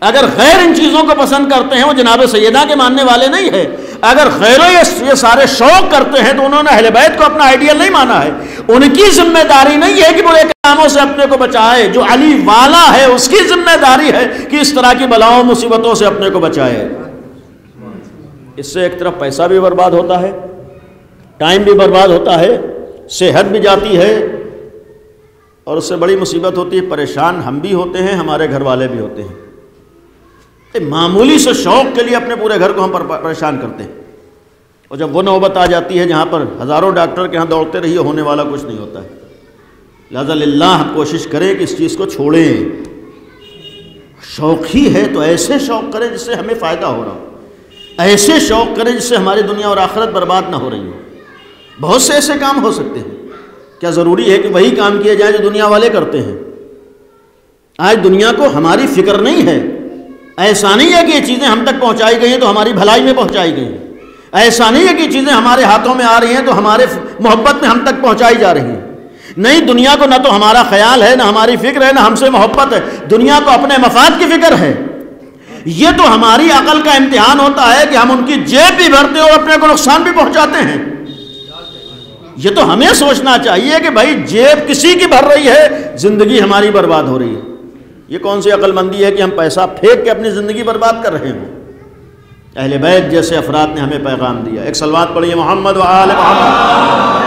اگر غیر ان چیزوں کو پسند کرتے ہیں وہ جناب سیدہ کے ماننے والے نہیں ہے. اگر غیروں یہ سارے شوق کرتے ہیں تو انہوں نے اہل بیت کو اپنا آئیڈیل نہیں مانا ہے. ان کی ذمہ داری نہیں ہے کہ برے کاموں سے اپنے کو بچائے. جو علی والا ہے اس کی ذمہ داری ہے کہ اس طرح کی بلاؤں مصیبتوں سے اپنے کو بچائے. اس سے ایک طرف پیسہ بھی برباد ہوتا ہے ٹائم بھی برباد ہوتا ہے، صحت بھی جاتی ہے، اور اس سے بڑی مصیبت ہوتی ہے پریشان ہم بھی ہوتے ہیں، ہمارے گھر والے بھی ہوتے ہیں۔ معمولی سے شوق کے لیے اپنے پورے گھر کو ہم پریشان کرتے ہیں، اور جب وہ نوبت آ جاتی ہے جہاں پر ہزاروں ڈاکٹر کے ہاں دوڑتے رہیے، ہونے والا کچھ نہیں ہوتا ہے۔ لہذا للہ ہم کوشش کریں کہ اس چیز کو چھوڑیں۔ شوق ہی ہے تو ایسے شوق کریں جس سے ہمیں فائدہ ہو رہا ہو، ایسے شوق کریں جس سے ہماری دنیا اور آخرت برباد نہ ہو رہی ہو۔ بہت سے ایسے کام ہو سکتے ہیں، کیا ضروری ہے کہ وہی کام کیے جائیں جو دنیا والے کرتے ہیں؟ آج دنیا کو ہماری فکر نہیں ہے۔ ایسا نہیں ہے کہ یہ چیزیں ہم تک پہنچائی گئی ہیں تو ہماری بھلائی میں پہنچائی گئی ہیں، ایسا نہیں ہے کہ یہ چیزیں ہمارے ہاتھوں میں آ رہی ہیں تو ہمارے محبت میں ہم تک پہنچائی جا رہی ہیں۔ نہیں، دنیا کو نہ تو ہمارا خیال ہے، نہ ہماری فکر ہے، نہ ہم سے محبت ہے، دنیا کو اپنے مفاد کی فکر ہے۔ یہ تو ہماری عقل کا امتحان ہوتا ہے کہ ہم ان کی جیب بھی بھرتے ہیں اور اپنے کو نقصان بھی پہنچاتے ہیں۔ یہ تو ہمیں سوچنا چاہیے کہ بھائی جیب کسی کی بھر رہی ہے، زندگی ہماری برباد ہو رہی ہے۔ یہ کون سی عقل مندی ہے کہ ہم پیسہ پھینک کے اپنی زندگی برباد کر رہے ہیں؟ اہل بیت جیسے افراد نے ہمیں پیغام دیا۔ ایک صلوات پڑھیے محمد و آل محمد۔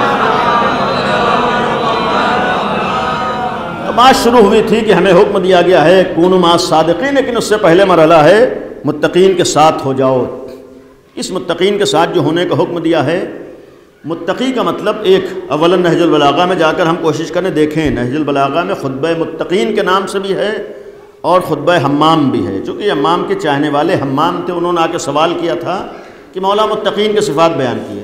بات شروع ہوئی تھی کہ ہمیں حکم دیا گیا ہے کونوا مع الصادقین، لیکن اس سے پہلے مرحلہ ہے متقین کے ساتھ ہو جاؤ۔ اس متقین کے ساتھ جو ہونے کا حکم دیا ہے، متقی کا مطلب ایک اولا نہج البلاغہ میں جا کر ہم کوشش کریں دیکھیں، نہج البلاغہ میں خطبہ متقین کے نام سے بھی ہے اور خطبہ حمام بھی ہے۔ چونکہ حمام کے چاہنے والے حمام تھے، انہوں نے آ کے سوال کیا تھا کہ مولا متقین کے صفات بیان کیے،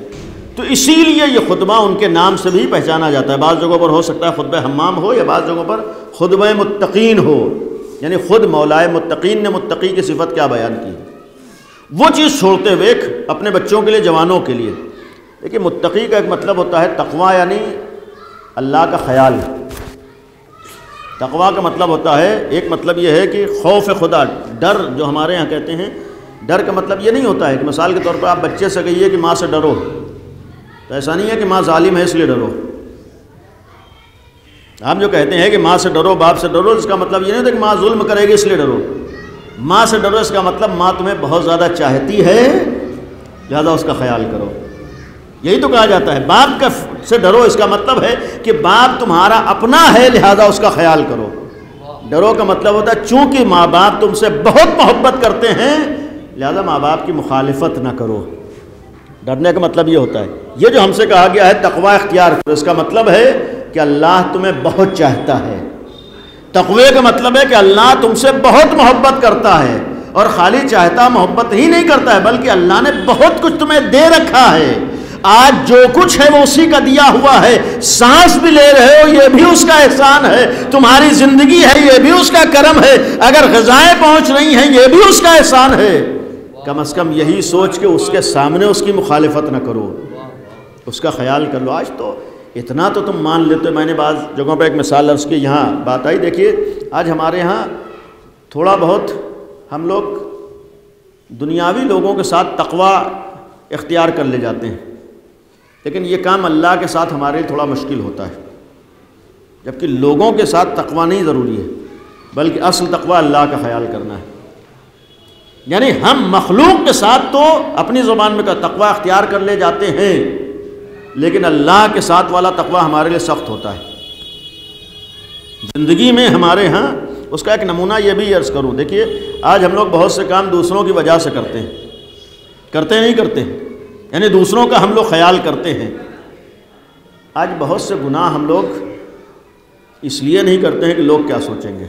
تو اسی لیے یہ خطبہ ان کے نام سے بھی پہچانا جاتا ہے۔ بعض جگہوں پر ہو سکتا ہے خطبہ حمام ہو، یا بعض جگہوں پر خطبہ متقین ہو، یعنی خود مولا متقین نے متقی کی صفت کیا بیان کی، وہ چیز چھوڑتے ہوئے اپنے بچوں کے لیے، جوانوں کے لیے۔ دیکھیے متقی کا ایک مطلب ہوتا ہے تقوی، یعنی اللہ کا خیال۔ تقوی کا مطلب ہوتا ہے، ایک مطلب یہ ہے کہ خوف خدا، ڈر جو ہمارے ہاں کہتے ہیں، ڈر کا مطلب یہ نہیں ہوتا ہے کہ مثال کے طور پر آپ بچے سے کہیے کہ ماں سے ڈرو، تو ایسا نہیں ہے کہ ماں ظالم ہے اس لیے ڈرو۔ آپ جو کہتے ہیں کہ ماں سے ڈرو، باپ سے ڈرو، اس کا مطلب یہ نہیں ہوتا کہ ماں ظلم کرے گی اس لیے ڈرو۔ ماں سے ڈرو اس کا مطلب ماں تمہیں بہت زیادہ چاہتی ہے، لہذا اس کا خیال کرو۔ یہی تو کہا جاتا ہے۔ باپ سے ڈرو اس کا مطلب ہے کہ باپ تمہارا اپنا ہے، لہذا اس کا خیال کرو۔ ڈرو کا مطلب ہوتا ہے چونکہ ماں باپ تم سے بہت محبت کرتے ہیں، لہذا ماں باپ کی مخالفت نہ کرو۔ ڈرنے کا مطلب یہ ہوتا ہے۔ یہ جو ہم سے کہا گیا ہے تقوی اختیار کرو، اس کا مطلب ہے کہ اللہ تمہیں بہت چاہتا ہے۔ تقوی کا مطلب ہے کہ اللہ تم سے بہت محبت کرتا ہے، اور خالی چاہتا محبت ہی نہیں کرتا ہے بلکہ اللہ نے بہت کچھ تمہیں دے رکھا ہے۔ آج جو کچھ ہے وہ اسی کا دیا ہوا ہے۔ سانس بھی لے رہے ہو یہ بھی اس کا احسان ہے، تمہاری زندگی ہے یہ بھی اس کا کرم ہے، اگر غذائیں پہنچ رہی ہیں یہ بھی اس کا احسان ہے۔ کم از کم یہی سوچ کے اس کے سامنے اس کی مخالفت نہ کرو، اس کا خیال کر لو۔ آج تو اتنا تو تم مان لیتے ہو۔ میں نے بعض جگہوں پہ ایک مثال عرض کی، یہاں بات آئی، دیکھیے آج ہمارے ہاں تھوڑا بہت ہم لوگ دنیاوی لوگوں کے ساتھ تقوی اختیار کر لے جاتے ہیں، لیکن یہ کام اللہ کے ساتھ ہمارے لیے تھوڑا مشکل ہوتا ہے۔ جبکہ لوگوں کے ساتھ تقوی نہیں ضروری ہے، بلکہ اصل تقوی اللہ کا خیال کرنا ہے۔ یعنی ہم مخلوق کے ساتھ تو اپنی زبان میں تقوی اختیار کر لے جاتے ہیں، لیکن اللہ کے ساتھ والا تقوی ہمارے لیے سخت ہوتا ہے۔ زندگی میں ہمارے ہاں اس کا ایک نمونہ یہ بھی عرض کروں، دیکھیے آج ہم لوگ بہت سے کام دوسروں کی وجہ سے کرتے ہیں، کرتے نہیں کرتے، یعنی دوسروں کا ہم لوگ خیال کرتے ہیں۔ آج بہت سے گناہ ہم لوگ اس لیے نہیں کرتے ہیں کہ لوگ کیا سوچیں گے،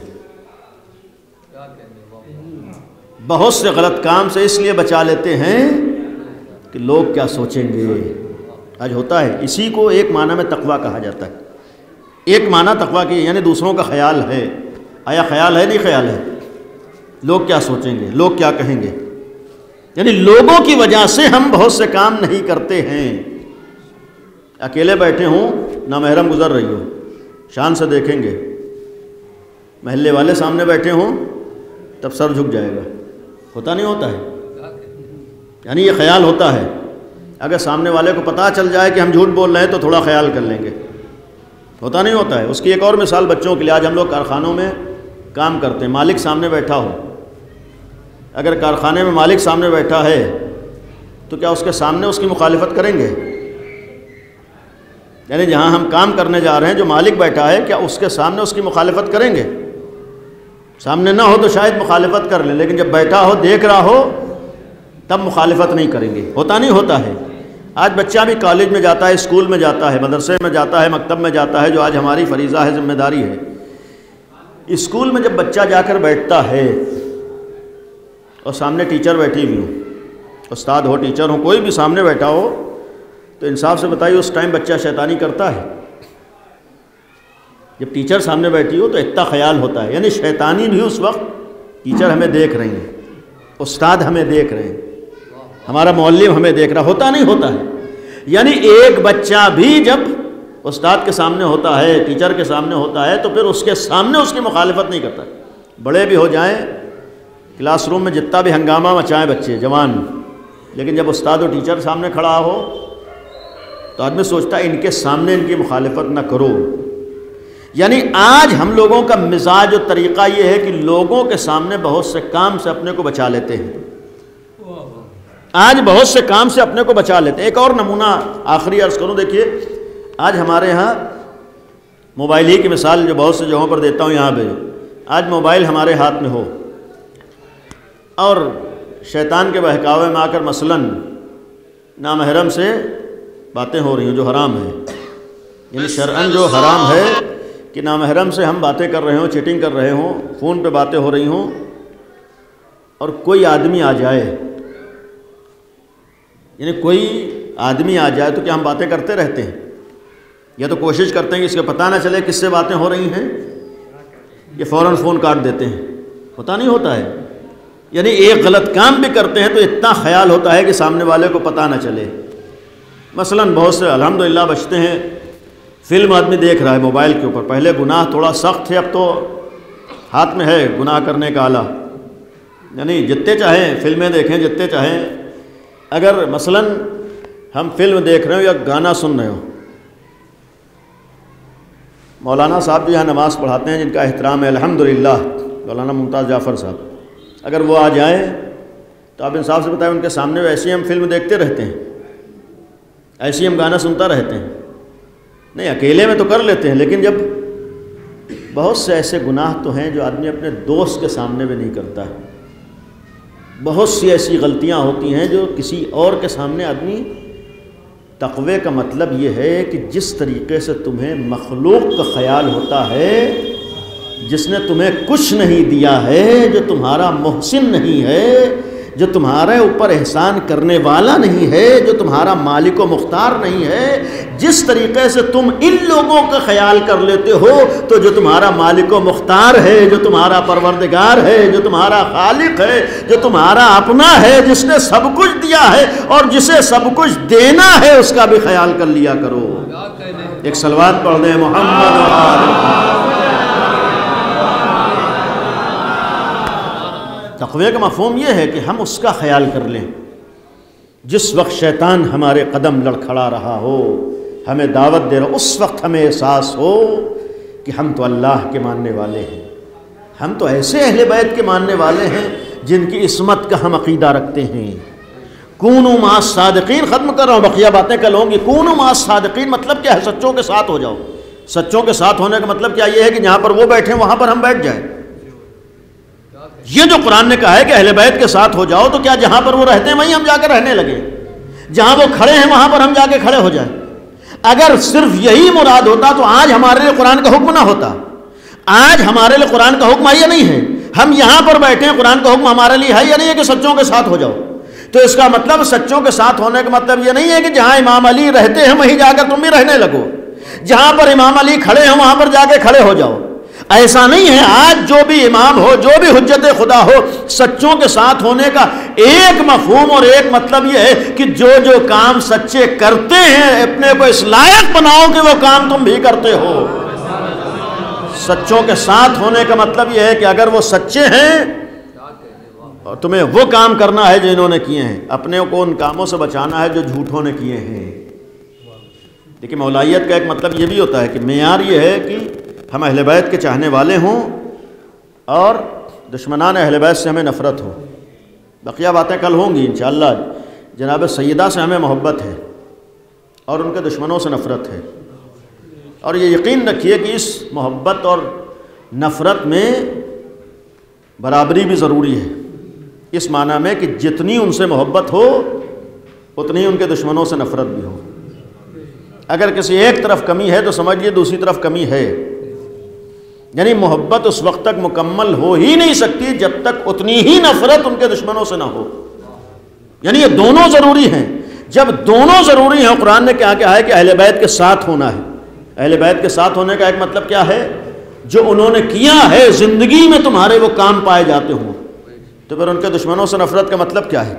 بہت سے غلط کام سے اس لیے بچا لیتے ہیں کہ لوگ کیا سوچیں گے۔ آج ہوتا ہے، اسی کو ایک معنی میں تقوی کہا جاتا ہے۔ ایک معنی تقوی کی یعنی دوسروں کا خیال ہے۔ آیا خیال ہے؟ نہیں خیال ہے، لوگ کیا سوچیں گے، لوگ کیا کہیں گے، یعنی لوگوں کی وجہ سے ہم بہت سے کام نہیں کرتے ہیں۔ اکیلے بیٹھے ہوں، نامحرم گزر رہی ہو، شان سے دیکھیں گے، محلے والے سامنے بیٹھے ہوں تب سر جھک جائے گا، ہوتا نہیں ہوتا ہے؟ یعنی یہ خیال ہوتا ہے۔ اگر سامنے والے کو پتہ چل جائے کہ ہم جھوٹ بول رہے ہیں تو تھوڑا خیال کر لیں گے، ہوتا نہیں ہوتا ہے؟ اس کی ایک اور مثال بچوں کے لیے، آج ہم لوگ کارخانوں میں کام کرتے ہیں، مالک سامنے بیٹھا ہو، اگر کارخانے میں مالک سامنے بیٹھا ہے تو کیا اس کے سامنے اس کی مخالفت کریں گے؟ یعنی جہاں ہم کام کرنے جا رہے ہیں، جو مالک بیٹھا ہے، کیا اس کے سامنے اس کی مخالفت کریں گے؟ سامنے نہ ہو تو شاید مخالفت کر لیں، لیکن جب بیٹھا ہو، دیکھ رہا ہو، تب مخالفت نہیں کریں گے۔ ہوتا نہیں ہوتا ہے؟ آج بچہ بھی کالج میں جاتا ہے، اسکول میں جاتا ہے، مدرسے میں جاتا ہے، مکتب میں جاتا ہے، جو آج ہماری فریضہ ہے، ذمہ داری ہے۔ اسکول میں جب بچہ جا کر بیٹھتا ہے اور سامنے ٹیچر بیٹھی ہوئی ہوں، استاد ہو، ٹیچر ہو، کوئی بھی سامنے بیٹھا ہو، تو انصاف سے بتائیے اس ٹائم بچہ شیطانی کرتا ہے؟ جب ٹیچر سامنے بیٹھی ہو تو اتنا خیال ہوتا ہے، یعنی شیطانی بھی اس وقت، ٹیچر ہمیں دیکھ رہی ہیں، استاد ہمیں دیکھ رہے ہیں، ہمارا معلم ہمیں دیکھ رہا، ہوتا نہیں ہوتا ہے؟ یعنی ایک بچہ بھی جب استاد کے سامنے ہوتا ہے، ٹیچر کے سامنے ہوتا ہے، تو پھر اس کے سامنے اس کی مخالفت نہیں کرتا۔ بڑے بھی ہو جائیں، کلاس روم میں جتنا بھی ہنگامہ مچائیں بچے جوان، لیکن جب استاد و ٹیچر سامنے کھڑا ہو تو آدمی سوچتا ہے ان کے سامنے ان کی مخالفت نہ کرو۔ یعنی آج ہم لوگوں کا مزاج و طریقہ یہ ہے کہ لوگوں کے سامنے بہت سے کام سے اپنے کو بچا لیتے ہیں، آج بہت سے کام سے اپنے کو بچا لیتے ہیں۔ ایک اور نمونہ آخری عرض کروں، دیکھیے آج ہمارے ہاں موبائل ہی کی مثال جو بہت سے جگہوں پر دیتا ہوں، یہاں پہ آج موبائل ہمارے ہاتھ میں ہو اور شیطان کے بہکاوے میں آ کر مثلاً نامحرم سے باتیں ہو رہی ہوں جو حرام ہے، یعنی شرعاً جو حرام ہے کہ نامحرم سے ہم باتیں کر رہے ہوں، چیٹنگ کر رہے ہوں، فون پہ باتیں ہو رہی ہوں، اور کوئی آدمی آ جائے، یعنی کوئی آدمی آ جائے تو کیا ہم باتیں کرتے رہتے ہیں؟ یا تو کوشش کرتے ہیں کہ اس کو پتہ نہ چلے کس سے باتیں ہو رہی ہیں، یہ فوراً فون کاٹ دیتے ہیں؟ ہوتا نہیں ہوتا ہے؟ یعنی ایک غلط کام بھی کرتے ہیں تو اتنا خیال ہوتا ہے کہ سامنے والے کو پتہ نہ چلے۔ مثلاً بہت سے الحمدللہ بچتے ہیں، فلم آدمی دیکھ رہا ہے موبائل کے اوپر، پہلے گناہ تھوڑا سخت ہے، اب تو ہاتھ میں ہے گناہ کرنے کا آلہ، یعنی جتنے چاہیں فلمیں دیکھیں، جتنے چاہیں۔ اگر مثلاً ہم فلم دیکھ رہے ہوں یا گانا سن رہے ہوں، مولانا صاحب جو یہاں نماز پڑھاتے ہیں، جن کا احترام ہے الحمدللہ، مولانا ممتاز جعفر صاحب، اگر وہ آ جائیں تو آپ انصاف سے بتائیں ان کے سامنے ایسی ہم فلم دیکھتے رہتے ہیں، ایسی ہم گانا سنتا رہتے ہیں؟ نہیں، اکیلے میں تو کر لیتے ہیں، لیکن جب بہت سے ایسے گناہ تو ہیں جو آدمی اپنے دوست کے سامنے بھی نہیں کرتا ہے، بہت سی ایسی غلطیاں ہوتی ہیں جو کسی اور کے سامنے آدمی۔ تقوی کا مطلب یہ ہے کہ جس طریقے سے تمہیں مخلوق کا خیال ہوتا ہے، جس نے تمہیں کچھ نہیں دیا ہے، جو تمہارا محسن نہیں ہے، جو تمہارے اوپر احسان کرنے والا نہیں ہے، جو تمہارا مالک و مختار نہیں ہے، جس طریقے سے تم ان لوگوں کا خیال کر لیتے ہو، تو جو تمہارا مالک و مختار ہے، جو تمہارا پروردگار ہے، جو تمہارا خالق ہے، جو تمہارا اپنا ہے، جس نے سب کچھ دیا ہے اور جسے سب کچھ دینا ہے، اس کا بھی خیال کر لیا کرو۔ ایک صلوات پڑھ دیں محمد۔ تقوی کا مفہوم یہ ہے کہ ہم اس کا خیال کر لیں، جس وقت شیطان ہمارے قدم لڑکھڑا رہا ہو، ہمیں دعوت دے رہا، اس وقت ہمیں احساس ہو کہ ہم تو اللہ کے ماننے والے ہیں، ہم تو ایسے اہل بیت کے ماننے والے ہیں جن کی عصمت کا ہم عقیدہ رکھتے ہیں۔ کونوا مع الصادقین، ختم کر رہا ہوں، بقیہ باتیں کل ہوں گی۔ کونوا مع الصادقین مطلب کیا ہے؟ سچوں کے ساتھ ہو جاؤ۔ سچوں کے ساتھ ہونے کا مطلب کیا یہ ہے کہ جہاں پر وہ بیٹھیں وہاں پر ہم بیٹھ جائیں۔ یہ جو قرآن نے کہا ہے کہ اہل بیت کے ساتھ ہو جاؤ، تو کیا جہاں پر وہ رہتے ہیں وہیں ہم جا کر رہنے لگے؟ جہاں وہ کھڑے ہیں وہاں پر ہم جا کے کھڑے ہو جائیں؟ اگر صرف یہی مراد ہوتا تو آج ہمارے لیے قرآن کا حکم نہ ہوتا۔ آج ہمارے لیے قرآن کا حکم یہ نہیں ہے، ہم یہاں پر بیٹھے ہیں، قرآن کا حکم ہمارے لیے ہے یا نہیں ہے کہ سچوں کے ساتھ ہو جاؤ؟ تو اس کا مطلب سچوں کے ساتھ ہونے کا مطلب یہ نہیں ہے کہ جہاں امام علی رہتے ہیں وہیں جا کر تم بھی رہنے لگو، جہاں پر امام علی کھڑے ہیں وہاں پر جا کے کھڑے ہو جاؤ۔ ایسا نہیں ہے۔ آج جو بھی امام ہو، جو بھی حجت خدا ہو، سچوں کے ساتھ ہونے کا ایک مفہوم اور ایک مطلب یہ ہے کہ جو جو کام سچے کرتے ہیں اپنے کو اس لائق بناؤ کہ وہ کام تم بھی کرتے ہو۔ سچوں کے ساتھ ہونے کا مطلب یہ ہے کہ اگر وہ سچے ہیں اور تمہیں وہ کام کرنا ہے جو انہوں نے کیے ہیں، اپنے کو ان کاموں سے بچانا ہے جو جھوٹوں نے کیے ہیں۔ لیکن مولائیت کا ایک مطلب یہ بھی ہوتا ہے کہ معیار یہ ہے کہ ہم اہل بیت کے چاہنے والے ہوں اور دشمنان اہل بیت سے ہمیں نفرت ہو۔ بقیہ باتیں کل ہوں گی انشاءاللہ۔ جناب سیدہ سے ہمیں محبت ہے اور ان کے دشمنوں سے نفرت ہے۔ اور یہ یقین رکھیے کہ اس محبت اور نفرت میں برابری بھی ضروری ہے، اس معنی میں کہ جتنی ان سے محبت ہو اتنی ان کے دشمنوں سے نفرت بھی ہو۔ اگر کسی ایک طرف کمی ہے تو سمجھیے دوسری طرف کمی ہے، یعنی محبت اس وقت تک مکمل ہو ہی نہیں سکتی جب تک اتنی ہی نفرت ان کے دشمنوں سے نہ ہو، یعنی یہ دونوں ضروری ہیں۔ جب دونوں ضروری ہیں، قرآن نے کیا کہا ہے کہ اہل بیت کے ساتھ ہونا ہے۔ اہل بیت کے ساتھ ہونے کا ایک مطلب کیا ہے؟ جو انہوں نے کیا ہے زندگی میں تمہارے وہ کام پائے جاتے ہوں۔ تو پھر ان کے دشمنوں سے نفرت کا مطلب کیا ہے؟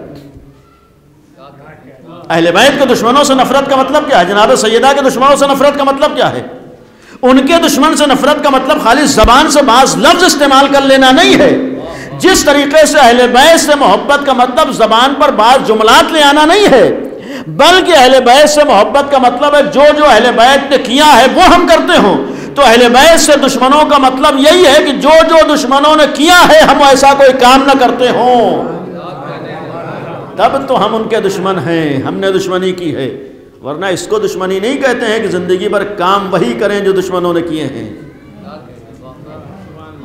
اہل بیت کے دشمنوں سے نفرت کا مطلب کیا ہے؟ جناب سیدہ کے دشمنوں سے نفرت کا مطلب کیا ہے؟ ان کے دشمن سے نفرت کا مطلب خالی زبان سے بعض لفظ استعمال کر لینا نہیں ہے۔ جس طریقے سے اہل بیت سے محبت کا مطلب زبان پر بعض جملات لے آنا نہیں ہے، بلکہ اہل بیت سے محبت کا مطلب ہے جو جو اہل بیت نے کیا ہے وہ ہم کرتے ہوں۔ تو اہل بیت سے دشمنوں کا مطلب یہی ہے کہ جو جو دشمنوں نے کیا ہے ہم ایسا کوئی کام نہ کرتے ہوں، تب تو ہم ان کے دشمن ہیں، ہم نے دشمنی کی ہے، ورنہ اس کو دشمنی نہیں کہتے ہیں کہ زندگی بھر کام وہی کریں جو دشمنوں نے کیے ہیں۔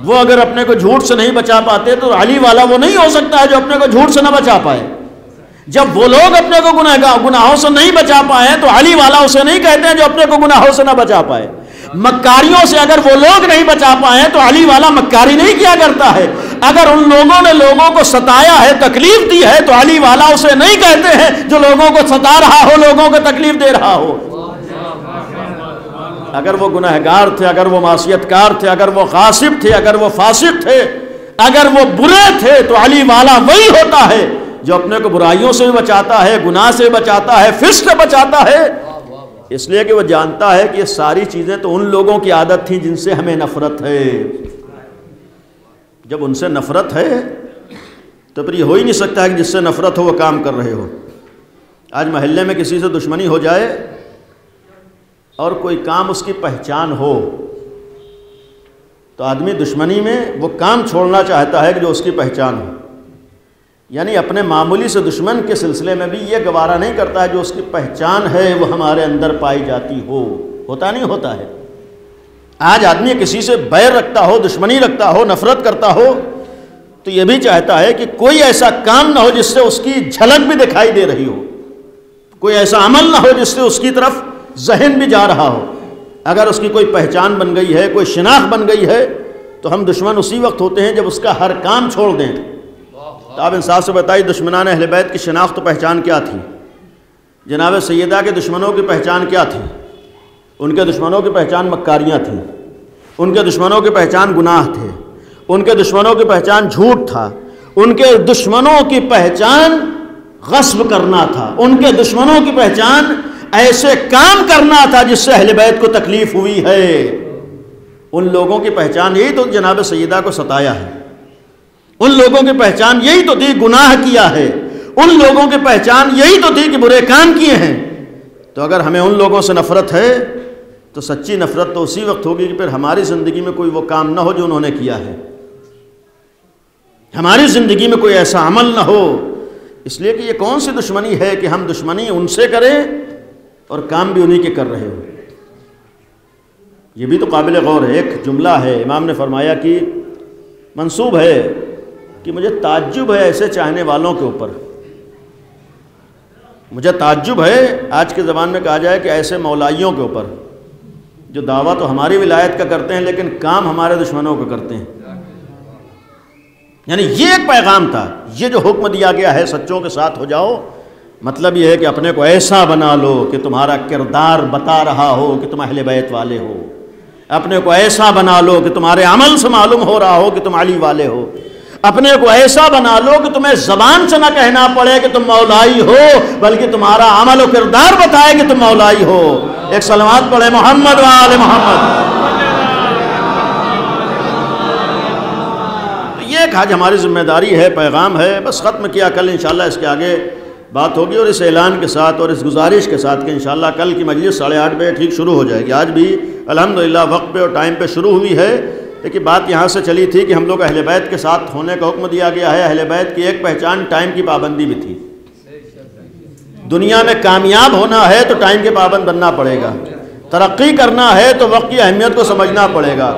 وہ اگر اپنے کو جھوٹ سے نہیں بچا پاتے تو علی والا وہ نہیں ہو سکتا ہے جو اپنے کو جھوٹ سے نہ بچا پائے۔ جب وہ لوگ اپنے کو گناہوں سے نہیں بچا پائے تو علی والا اسے نہیں کہتے ہیں جو اپنے کو گناہوں سے نہ بچا پائے۔ مکاریوں سے اگر وہ لوگ نہیں بچا پائے تو علی والا مکاری نہیں کیا کرتا ہے۔ اگر ان لوگوں نے لوگوں کو ستایا ہے، تکلیف دی ہے، تو علی والا اسے نہیں کہتے ہیں جو لوگوں کو ستا رہا ہو، لوگوں کو تکلیف دے رہا ہو۔ اگر وہ گنہگار تھے، اگر وہ معصیت کار تھے، اگر وہ غاصب تھے، اگر وہ فاسق تھے، اگر وہ برے تھے، تو علی والا وہی ہوتا ہے جو اپنے کو برائیوں سے بھی بچاتا ہے، گناہ سے بچاتا ہے، فسق سے بچاتا ہے، اس لیے کہ وہ جانتا ہے کہ یہ ساری چیزیں تو ان لوگوں کی عادت تھیں جن سے ہمیں نفرت ہے۔ جب ان سے نفرت ہے تو پھر یہ ہو ہی نہیں سکتا ہے کہ جس سے نفرت ہو وہ کام کر رہے ہو۔ آج محلے میں کسی سے دشمنی ہو جائے اور کوئی کام اس کی پہچان ہو تو آدمی دشمنی میں وہ کام چھوڑنا چاہتا ہے کہ جو اس کی پہچان ہو، یعنی اپنے معمولی سے دشمن کے سلسلے میں بھی یہ گوارا نہیں کرتا ہے جو اس کی پہچان ہے وہ ہمارے اندر پائی جاتی ہو۔ ہوتا نہیں ہوتا ہے؟ آج آدمی کسی سے بیر رکھتا ہو، دشمنی رکھتا ہو، نفرت کرتا ہو تو یہ بھی چاہتا ہے کہ کوئی ایسا کام نہ ہو جس سے اس کی جھلک بھی دکھائی دے رہی ہو، کوئی ایسا عمل نہ ہو جس سے اس کی طرف ذہن بھی جا رہا ہو۔ اگر اس کی کوئی پہچان بن گئی ہے، کوئی شناخت بن گئی ہے تو ہم دشمن اسی وقت ہوتے ہیں جب اس کا ہر کام چھوڑ دیں۔ تو آپ انصاف سے بتائیے دشمنان اہل بیت کی شناخت و پہچان کیا تھی؟ جناب سیدہ کے دشمنوں کی پہچان کیا تھی؟ ان کے دشمنوں کی پہچان مکاریاں تھیں، ان کے دشمنوں کی پہچان گناہ تھے، ان کے دشمنوں کی پہچان جھوٹ تھا، ان کے دشمنوں کی پہچان غصب کرنا تھا، ان کے دشمنوں کی پہچان ایسے کام کرنا تھا جس سے اہل بیت کو تکلیف ہوئی ہے۔ ان لوگوں کی پہچان یہی تو جناب سیدہ کو ستایا ہے، ان لوگوں کی پہچان یہی تو تھی گناہ کیا ہے، ان لوگوں کی پہچان یہی تو تھی کہ برے کام کیے ہیں۔ تو اگر ہمیں ان لوگوں سے نفرت ہے تو سچی نفرت تو اسی وقت ہوگی کہ پھر ہماری زندگی میں کوئی وہ کام نہ ہو جو انہوں نے کیا ہے، ہماری زندگی میں کوئی ایسا عمل نہ ہو۔ اس لیے کہ یہ کون سی دشمنی ہے کہ ہم دشمنی ان سے کریں اور کام بھی انہی کے کر رہے ہو۔ یہ بھی تو قابل غور ہے۔ ایک جملہ ہے، امام نے فرمایا کہ منسوب ہے کہ مجھے تعجب ہے ایسے چاہنے والوں کے اوپر، مجھے تعجب ہے آج کے زبان میں کہا جائے کہ ایسے مولائیوں کے اوپر جو دعویٰ تو ہماری ولایت کا کرتے ہیں لیکن کام ہمارے دشمنوں کا کرتے ہیں۔ یعنی یہ ایک پیغام تھا، یہ جو حکم دیا گیا ہے سچوں کے ساتھ ہو جاؤ، مطلب یہ ہے کہ اپنے کو ایسا بنا لو کہ تمہارا کردار بتا رہا ہو کہ تم اہل بیت والے ہو، اپنے کو ایسا بنا لو کہ تمہارے عمل سے معلوم ہو رہا ہو کہ تم علی والے ہو، اپنے کو ایسا بنا لو کہ تمہیں زبان سے نہ کہنا پڑے کہ تم مولائی ہو بلکہ تمہارا عمل و کردار بتائے کہ تم مولائی ہو۔ ایک صلوات پڑھے محمد و آل محمد۔ یہ ایک آج ہماری ذمہ داری ہے، پیغام ہے، بس ختم کیا۔ کل انشاءاللہ اس کے آگے بات ہوگی اور اس اعلان کے ساتھ اور اس گزارش کے ساتھ کہ انشاءاللہ کل کی مجلس 8:30 بجے ٹھیک شروع ہو جائے گی۔ آج بھی الحمدللہ وقت پہ اور ٹائم پہ شروع ہوئی ہے، لیکن بات یہاں سے چلی تھی کہ ہم لوگ اہل بیت کے ساتھ ہونے کا حکم دیا گیا ہے۔ اہل بیت کی ایک پہچان ٹائم کی پابندی بھی تھی۔ دنیا میں کامیاب ہونا ہے تو ٹائم کے پابند بننا پڑے گا، ترقی کرنا ہے تو وقت کی اہمیت کو سمجھنا پڑے گا،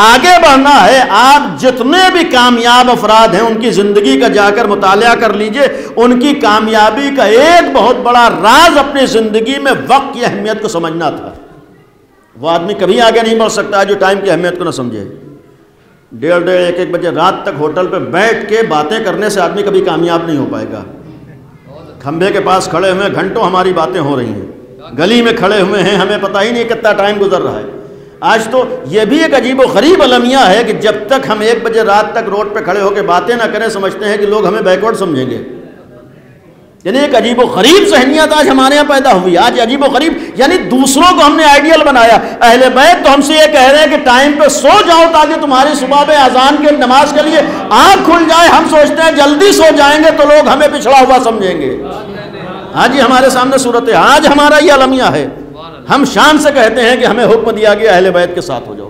آگے بڑھنا ہے۔ آپ جتنے بھی کامیاب افراد ہیں ان کی زندگی کا جا کر مطالعہ کر لیجئے، ان کی کامیابی کا ایک بہت بڑا راز اپنی زندگی میں وقت کی اہمیت کو سمجھنا تھا۔ وہ آدمی کبھی آگے نہیں بڑھ سکتا جو ٹائم کی اہمیت کو نہ سمجھے۔ 1:30 1 بجے رات تک ہوٹل پہ بیٹھ کے باتیں کرنے سے آدمی کبھی کامیاب نہیں ہو پائے گا۔ کھمبے کے پاس کھڑے ہوئے گھنٹوں ہماری باتیں ہو رہی ہیں، گلی میں کھڑے ہوئے ہیں، ہمیں پتہ ہی نہیں کتنا ٹائم گزر رہا ہے۔ آج تو یہ بھی ایک عجیب و غریب المیہ ہے کہ جب تک ہم 1 بجے رات تک روڈ پہ کھڑے ہو کے باتیں نہ کریں سمجھتے ہیں کہ لوگ ہمیں بیکورڈ سمجھیں گے۔ یعنی ایک عجیب و غریب ذہنیت آج ہمارے یہاں پیدا ہوئی۔ آج عجیب و غریب، یعنی دوسروں کو ہم نے آئیڈیل بنایا۔ اہل بیت تو ہم سے یہ کہہ رہے ہیں کہ ٹائم پہ سو جاؤ تاکہ تمہاری صبح میں اذان کے نماز کے لیے آنکھ کھل جائے۔ ہم سوچتے ہیں جلدی سو جائیں گے تو لوگ ہمیں پچھڑا ہوا سمجھیں گے۔ آج یہ ہمارے سامنے صورت ہے، آج ہمارا یہ المیہ ہے۔ ہم شان سے کہتے ہیں کہ ہمیں حکم دیا گیا اہل بیت کے ساتھ ہو جاؤ۔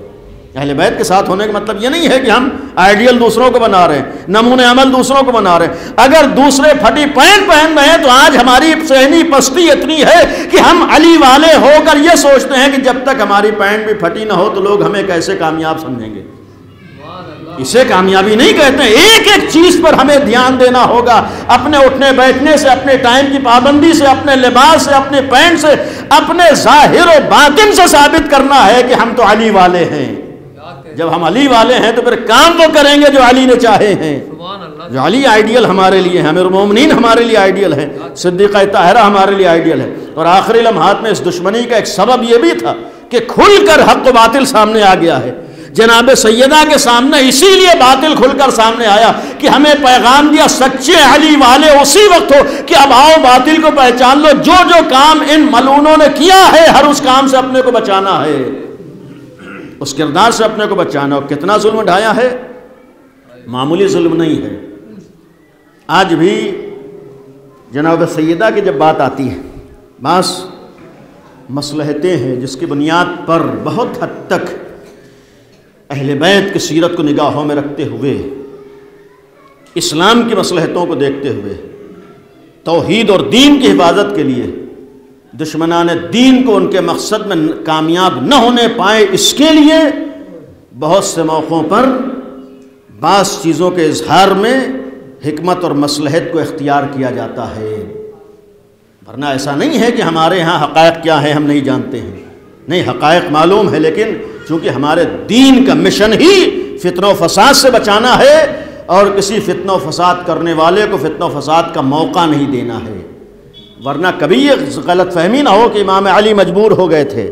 اہل بیت کے ساتھ ہونے کا مطلب یہ نہیں ہے کہ ہم آئیڈیل دوسروں کو بنا رہے ہیں، نمونے عمل دوسروں کو بنا رہے ہیں۔ اگر دوسرے پھٹی پینٹ پہن رہے ہیں تو آج ہماری ذہنی پستی اتنی ہے کہ ہم علی والے ہو کر یہ سوچتے ہیں کہ جب تک ہماری پینٹ بھی پھٹی نہ ہو تو لوگ ہمیں کیسے کامیاب سمجھیں گے۔ اسے کامیابی نہیں کہتے۔ ایک ایک چیز پر ہمیں دھیان دینا ہوگا، اپنے اٹھنے بیٹھنے سے، اپنے ٹائم کی پابندی سے، اپنے لباس سے، اپنے پینٹ سے، اپنے ظاہر و باطن سے ثابت کرنا ہے کہ ہم تو علی والے ہیں۔ جب ہم علی والے ہیں تو پھر کام وہ کریں گے جو علی نے چاہے ہیں، جو علی آئیڈیل ہمارے لیے ہیں۔ امیر المومنین ہمارے لیے آئیڈیل ہے، صدیقہ طاہرہ ہمارے لیے آئیڈیل ہے۔ اور آخری لمحات میں اس دشمنی کا ایک سبب یہ بھی تھا کہ کھل کر حق و باطل سامنے آ گیا ہے۔ جناب سیدہ کے سامنے اسی لیے باطل کھل کر سامنے آیا کہ ہمیں پیغام دیا سچے علی والے اسی وقت ہو کہ اب آؤ باطل کو پہچان لو، جو جو کام ان ملعونوں نے کیا ہے ہر اس کام سے اپنے کو بچانا ہے، اس کردار سے اپنے کو بچانا۔ اور کتنا ظلم ڈھایا ہے، معمولی ظلم نہیں ہے۔ آج بھی جناب سیدہ کی جب بات آتی ہے، بعض مصلحتیں ہیں جس کی بنیاد پر بہت حد تک اہل بیت کی سیرت کو نگاہوں میں رکھتے ہوئے، اسلام کی مصلحتوں کو دیکھتے ہوئے، توحید اور دین کی حفاظت کے لیے دشمنان دین کو ان کے مقصد میں کامیاب نہ ہونے پائے، اس کے لیے بہت سے موقعوں پر بعض چیزوں کے اظہار میں حکمت اور مصلحت کو اختیار کیا جاتا ہے۔ ورنہ ایسا نہیں ہے کہ ہمارے ہاں حقائق کیا ہے ہم نہیں جانتے ہیں، نہیں، حقائق معلوم ہے، لیکن چونکہ ہمارے دین کا مشن ہی فتنہ و فساد سے بچانا ہے اور کسی فتنہ و فساد کرنے والے کو فتنہ و فساد کا موقع نہیں دینا ہے۔ ورنہ کبھی یہ غلط فہمی نہ ہو کہ امام علی مجبور ہو گئے تھے۔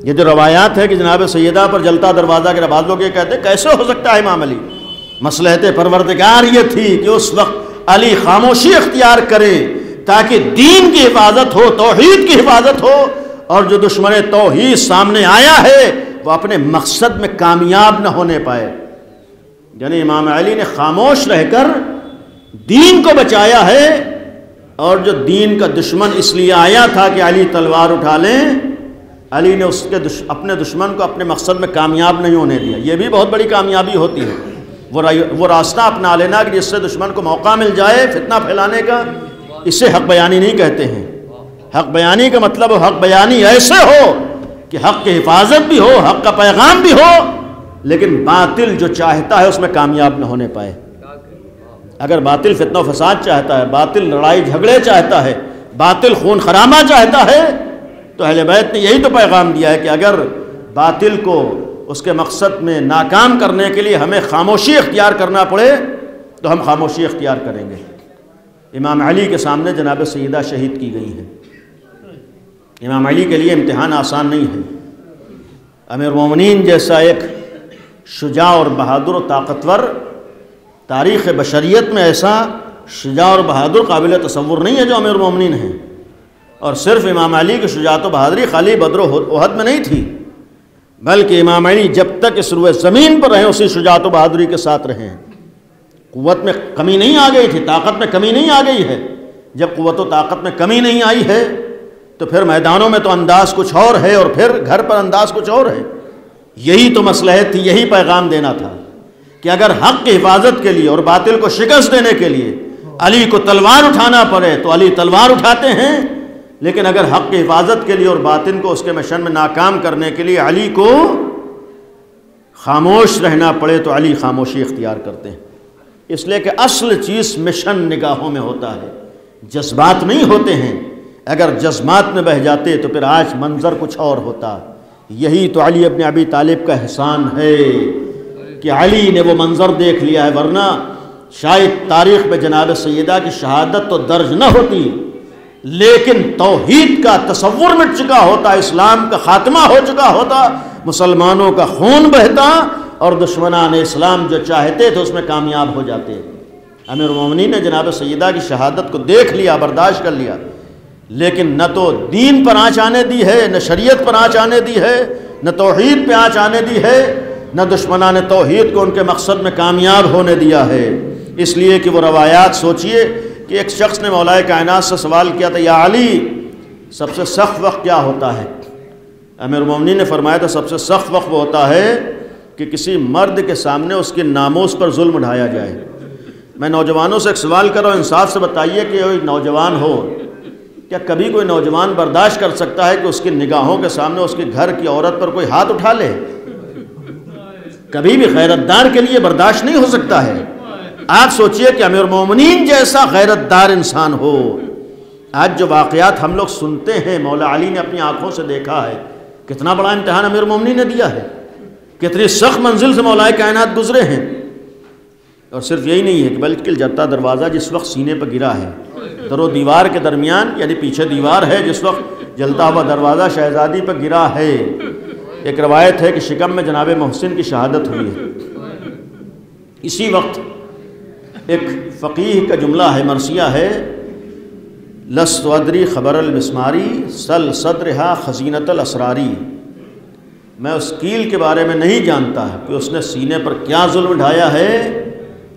یہ جو روایات ہے کہ جناب سیدہ پر جلتا دروازہ کے بعض لوگ یہ کہتے ہیں کیسے ہو سکتا ہے امام علی؟ مصلحت پروردگار یہ تھی کہ اس وقت علی خاموشی اختیار کرے تاکہ دین کی حفاظت ہو، توحید کی حفاظت ہو، اور جو دشمن توحید سامنے آیا ہے وہ اپنے مقصد میں کامیاب نہ ہونے پائے۔ یعنی امام علی نے خاموش رہ کر دین کو بچایا ہے، اور جو دین کا دشمن اس لیے آیا تھا کہ علی تلوار اٹھا لیں، علی نے اپنے دشمن کو اپنے مقصد میں کامیاب نہیں ہونے دیا۔ یہ بھی بہت بڑی کامیابی ہوتی ہے، وہ راستہ اپنا لینا کہ جس سے دشمن کو موقع مل جائے فتنہ پھیلانے کا۔ اسے حق بیانی نہیں کہتے ہیں۔ حق بیانی کا مطلب حق بیانی ایسے ہو کہ حق کی حفاظت بھی ہو، حق کا پیغام بھی ہو، لیکن باطل جو چاہتا ہے اس میں کامیاب نہ ہونے پائے۔ اگر باطل فتنہ و فساد چاہتا ہے، باطل لڑائی جھگڑے چاہتا ہے، باطل خون خرامہ چاہتا ہے، تو اہل بیت نے یہی تو پیغام دیا ہے کہ اگر باطل کو اس کے مقصد میں ناکام کرنے کے لیے ہمیں خاموشی اختیار کرنا پڑے تو ہم خاموشی اختیار کریں گے۔ امام علی کے سامنے جناب سیدہ شہید کی گئی ہیں۔ امام علی کے لیے امتحان آسان نہیں ہے۔ امیر المومنین جیسا ایک شجاع اور بہادر و طاقتور تاریخ بشریت میں ایسا شجاع اور بہادر قابل تصور نہیں ہے جو امیر المومنین ہیں۔ اور صرف امام علی کی شجاعت و بہادری خالی بدر و احد میں نہیں تھی، بلکہ امام علی جب تک اس روئے زمین پر رہے اسی شجاعت و بہادری کے ساتھ رہے ہیں۔ قوت میں کمی نہیں آ گئی تھی، طاقت میں کمی نہیں آ گئی ہے۔ جب قوت و طاقت میں کمی نہیں آئی ہے تو پھر میدانوں میں تو انداز کچھ اور ہے اور پھر گھر پر انداز کچھ اور ہے۔ یہی تو مصلحت تھی، یہی پیغام دینا تھا کہ اگر حق کی حفاظت کے لیے اور باطل کو شکست دینے کے لیے علی کو تلوار اٹھانا پڑے تو علی تلوار اٹھاتے ہیں، لیکن اگر حق کی حفاظت کے لیے اور باطن کو اس کے مشن میں ناکام کرنے کے لیے علی کو خاموش رہنا پڑے تو علی خاموشی اختیار کرتے ہیں، اس لیے کہ اصل چیز مشن نگاہوں میں ہوتا ہے، جذبات نہیں ہوتے ہیں۔ اگر جذبات میں بہہ جاتے تو پھر آج منظر کچھ اور ہوتا۔ یہی تو علی ابن ابی طالب کا احسان ہے کہ علی نے وہ منظر دیکھ لیا ہے، ورنہ شاید تاریخ میں جناب سیدہ کی شہادت تو درج نہ ہوتی، لیکن توحید کا تصور مٹ چکا ہوتا، اسلام کا خاتمہ ہو چکا ہوتا، مسلمانوں کا خون بہتا اور دشمنان اسلام جو چاہتے تھے اس میں کامیاب ہو جاتے۔ امیر المومنین نے جناب سیدہ کی شہادت کو دیکھ لیا، برداشت کر لیا، لیکن نہ تو دین پر آنچ آنے دی ہے، نہ شریعت پر آنچ آنے دی ہے، نہ توحید پہ آنچ آنے دی ہے، نہ دشمنان توحید کو ان کے مقصد میں کامیاب ہونے دیا ہے۔ اس لیے کہ وہ روایات سوچئے کہ ایک شخص نے مولا کائنات سے سوال کیا تھا، یا علی سب سے سخت وقت کیا ہوتا ہے؟ امیر المومنین نے فرمایا تھا سب سے سخت وقت وہ ہوتا ہے کہ کسی مرد کے سامنے اس کے ناموس پر ظلم اٹھایا جائے۔ میں نوجوانوں سے ایک سوال کر رہا ہوں، انصاف سے بتائیے کہ کوئی نوجوان ہو، کیا کبھی کوئی نوجوان برداشت کر سکتا ہے کہ اس کی نگاہوں کے سامنے اس کے گھر کی عورت پر کوئی ہاتھ اٹھا لے؟ کبھی بھی غیرت دار کے لیے برداشت نہیں ہو سکتا ہے۔ آپ سوچئے کہ امیر المومنین جیسا غیرت دار انسان ہو۔ آج جو واقعات ہم لوگ سنتے ہیں، مولا علی نے اپنی آنکھوں سے دیکھا ہے، کتنا بڑا امتحان امیر المومنین نے دیا ہے، کتنی سخت منزل سے مولا کائنات گزرے ہیں۔ اور صرف یہی نہیں ہے کہ بلکہ جتا دروازہ جس وقت سینے پر گرا ہے، در و دیوار کے درمیان یعنی پیچھے دیوار ہے، جس وقت جلتا ہوا دروازہ شہزادی پر گرا ہے، ایک روایت ہے کہ شکم میں جناب محسن کی شہادت ہوئی ہے۔ اسی وقت ایک فقیہ کا جملہ ہے، مرثیہ ہے، لست ادری خبر المسماری سل صدرہا خزینۃ الاسراری، میں اس کیل کے بارے میں نہیں جانتا کہ اس نے سینے پر کیا ظلم ڈھایا ہے،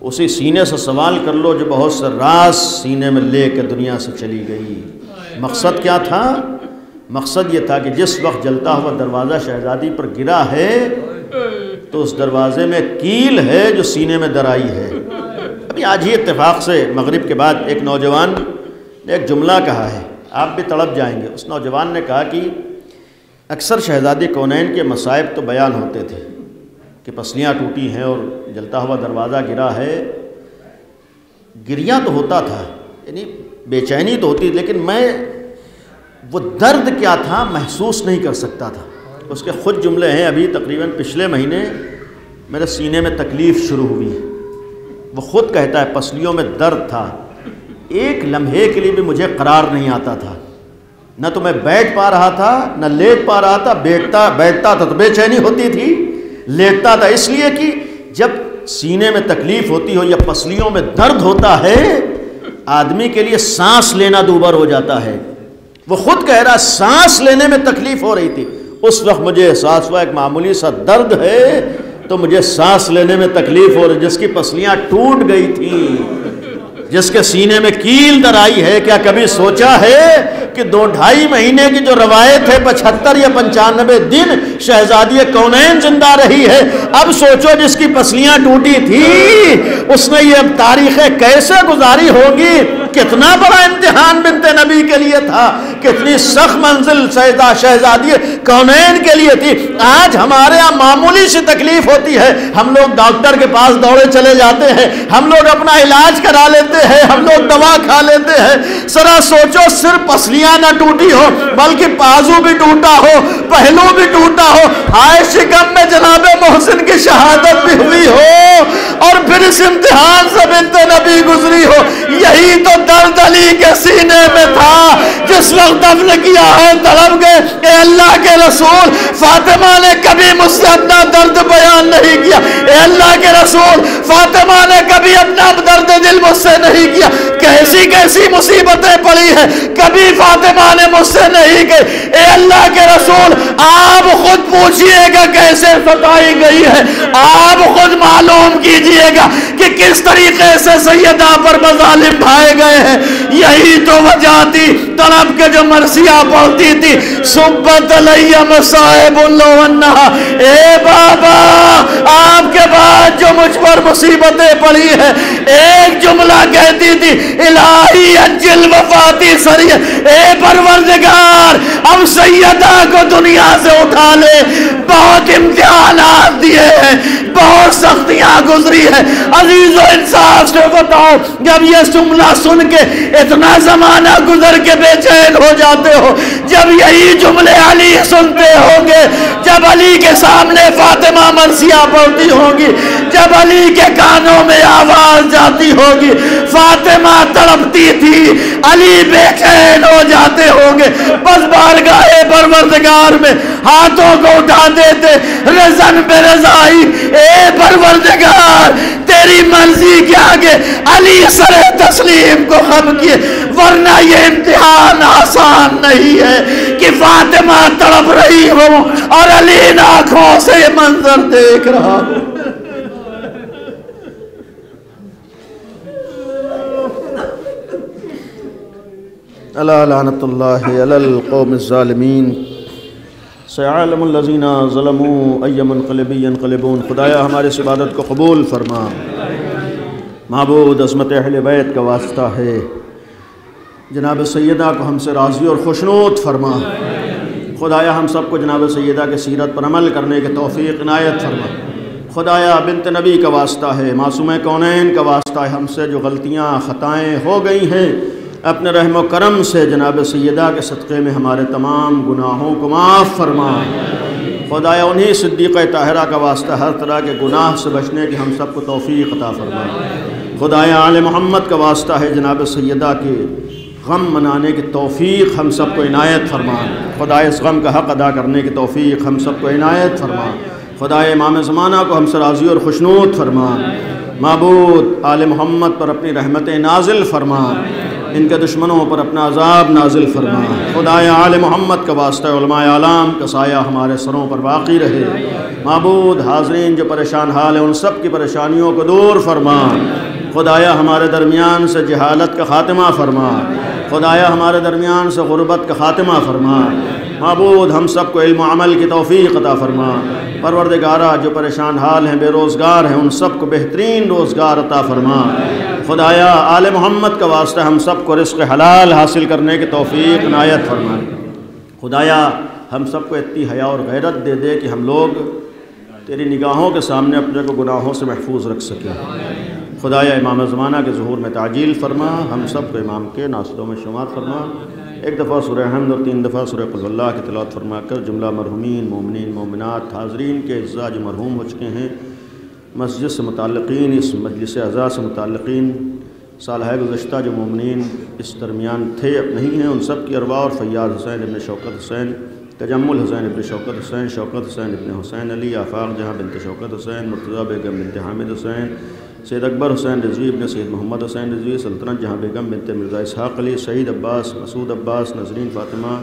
اسی سینے سے سوال کر لو جو بہت سے راز سینے میں لے کے دنیا سے چلی گئی۔ مقصد کیا تھا؟ مقصد یہ تھا کہ جس وقت جلتا ہوا دروازہ شہزادی پر گرا ہے تو اس دروازے میں کیل ہے جو سینے میں درائی ہے۔ ابھی آج ہی اتفاق سے مغرب کے بعد ایک نوجوان نے ایک جملہ کہا ہے، آپ بھی تڑپ جائیں گے۔ اس نوجوان نے کہا کہ اکثر شہزادی کونین کے مصائب تو بیان ہوتے تھے کہ پسلیاں ٹوٹی ہیں اور جلتا ہوا دروازہ گرا ہے، گریا تو ہوتا تھا، یعنی بے چینی تو ہوتی، لیکن میں وہ درد کیا تھا محسوس نہیں کر سکتا تھا۔ اس کے خود جملے ہیں، ابھی تقریباً پچھلے مہینے میرے سینے میں تکلیف شروع ہوئی، وہ خود کہتا ہے پسلیوں میں درد تھا، ایک لمحے کے لیے بھی مجھے قرار نہیں آتا تھا، نہ تو میں بیٹھ پا رہا تھا نہ لیٹ پا رہا تھا، بیٹھتا تھا تو بے چینی ہوتی تھی، لیٹتا تھا اس لیے کہ جب سینے میں تکلیف ہوتی ہو یا پسلیوں میں درد ہوتا ہے آدمی کے لیے سانس لینا دوبر ہو جاتا ہے۔ وہ خود کہہ رہا سانس لینے میں تکلیف ہو رہی تھی، اس وقت مجھے احساس ہوا ایک معمولی سا درد ہے تو مجھے سانس لینے میں تکلیف ہو رہی، جس کی پسلیاں ٹوٹ گئی تھیں، جس کے سینے میں کیل درائی ہے، کیا کبھی سوچا ہے کہ 2-2.5 مہینے کی جو روایت ہے 75 یا 95 دن شہزادی کونین زندہ رہی ہے، اب سوچو جس کی پسلیاں ٹوٹی تھی اس نے یہ تاریخیں کیسے گزاری ہوگی، کتنا بڑا امتحان بنت نبی کے لیے تھا، کتنی سخت منزل شہزادی کونین کے لیے تھی۔ آج ہمارے یہاں معمولی سی تکلیف ہوتی ہے، ہم لوگ ڈاکٹر کے پاس دوڑے چلے جاتے ہیں، ہم لوگ اپنا علاج کرا لیتے ہیں، ہم لوگ دوا کھا لیتے ہیں۔ ذرا سوچو صرف پسلیاں نہ ٹوٹی ہو بلکہ بازو بھی ٹوٹا ہو، پہلو بھی ٹوٹا ہو، ہائے شکم میں جناب محسن کی شہادت بھی ہوئی ہو اور پھر اس امتحان سے بنت نبی گزری ہو، یہی تو درد علی کے سینے میں تھا۔ جس وقت دفن کیا ہے تڑپ گئے، اے اللہ کے رسول فاطمہ نے کبھی مجھ سے اپنا درد بیان نہیں کیا، اے اللہ کے رسول فاطمہ نے کبھی اپنا درد دل مجھ سے نہیں کیا، کیسی کیسی مصیبتیں پڑی ہیں کبھی فاطمہ نے مجھ سے نہیں کہی، اے اللہ کے رسول آپ خود پوچھئے گا کیسے ستائی گئی ہے، آپ خود معلوم کیجئے گا کہ کس طریقے سے سیدہ پر مظالم ڈھائے گئے ہیں۔ یہی تو وجہ تھی طلب کے جو مرثیہ پڑھتی تھی، صبت علی مصائب لونہا، اے بابا آپ کے بعد جو مجھ پر مصیبتیں پڑی ہیں، ایک جملہ کہتی تھی الہی اجل وفات تڑپتی سری ہے، اے پروردگار اب سیدہ کو دنیا سے اٹھا لے، بہت امتحانات دیے ہیں، بہت سختیاں گزری ہے۔ عزیزو انصاف سے بتاؤ، جب یہ جملہ سن کے اتنا زمانہ گزر کے بے چین ہو جاتے ہو، جب یہی جملے علی سنتے ہوں گے، جب علی کے سامنے فاطمہ مرثیہ پڑھتی ہوں گی، جب علی کے کانوں میں آواز جاتی ہوگی، فاطمہ تڑپتی تھی، علی بے چین ہو جاتے ہوں گے، بس بارگاہ پروردگار میں ہاتھوں کو اٹھا دیتے، رضن بے رضائی، اے پروردگار تیری مرضی کے آگے علی سر تسلیم کو خم کیے، ورنہ یہ امتحان آسان نہیں ہے کہ فاطمہ تڑپ رہی ہو اور علی ان آنکھوں سے منظر دیکھ رہا ہو۔ الا لعنت اللہ علی القوم الظالمین، سيعلم الذين ظلموا أي منقلب ينقلبون۔ خدایا ہماری اس عبادت کو قبول فرما، معبود عظمت اہل بیت کا واسطہ ہے، جناب سیدہ کو ہم سے راضی اور خوشنود فرما۔ خدایا ہم سب کو جناب سیدہ کے سیرت پر عمل کرنے کے توفیق عنایت فرما۔ خدایا بنت نبی کا واسطہ ہے، معصوم کونین کا واسطہ ہے، ہم سے جو غلطیاں خطائیں ہو گئی ہیں اپنے رحم و کرم سے جناب سیدہ کے صدقے میں ہمارے تمام گناہوں کو معاف فرما۔ خدایا انہی صدیقہ طاہرہ کا واسطہ ہر طرح کے گناہ سے بچنے کی ہم سب کو توفیق عطا فرما۔ خدایا آل محمد کا واسطہ ہے جناب سیدہ کے غم منانے کی توفیق ہم سب کو عنایت فرما۔ خدایا اس غم کا حق ادا کرنے کی توفیق ہم سب کو عنایت فرما۔ خدایا امام زمانہ کو ہم سے راضی اور خوشنود فرما۔ معبود آل محمد پر اپنی رحمتیں نازل فرما، ان کے دشمنوں پر اپنا عذاب نازل فرما۔ خدایا آل محمد کا واسطہ علماء اعلام کا سایہ ہمارے سروں پر باقی رہے۔ معبود حاضرین جو پریشان حال ہیں ان سب کی پریشانیوں کو دور فرما۔ خدایا ہمارے درمیان سے جہالت کا خاتمہ فرما۔ خدایا ہمارے درمیان سے غربت کا خاتمہ فرما۔ معبود ہم سب کو علم و عمل کی توفیق عطا فرما۔ پروردگارہ جو پریشان حال ہیں، بے روزگار ہیں، ان سب کو بہترین روزگار عطا فرما۔ خدایا آل محمد کا واسطہ ہم سب کو رزق حلال حاصل کرنے کی توفیق عنایت فرما۔ خدایا ہم سب کو اتنی حیا اور غیرت دے دے کہ ہم لوگ تیری نگاہوں کے سامنے اپنے کو گناہوں سے محفوظ رکھ سکیں۔ خدایا امام زمانہ کے ظہور میں تعجیل فرما، ہم سب کو امام کے ناصروں میں شمار فرما۔ ایک دفعہ سورہ حمد اور 3 دفعہ سورہ قل اللہ کی تلاوت فرما کر جملہ مرحومین مومنین مومنات حاضرین کے اعزاء جو مرحوم ہو چکے ہیں، مسجد سے متعلقین، اس مجلس اعزاء سے متعلقین، سالہ گزشتہ جو مومنین اس درمیان تھے اب نہیں ہیں، ان سب کی ارواح اور فیاض حسین ابن شوکت حسین، تجمل حسین ابن شوکت حسین، شوکت حسین ابن حسین علی، آفاق جہاں بنت شوکت حسین، مرتضیٰ بیگم بنت حامد حسین، سید اکبر حسین رضوی ابن سید محمد حسین رضوی، سلطنت جہاں بیگم بنت مرزا اسحاق علی، شہید عباس، مسعود عباس، نظرین فاطمہ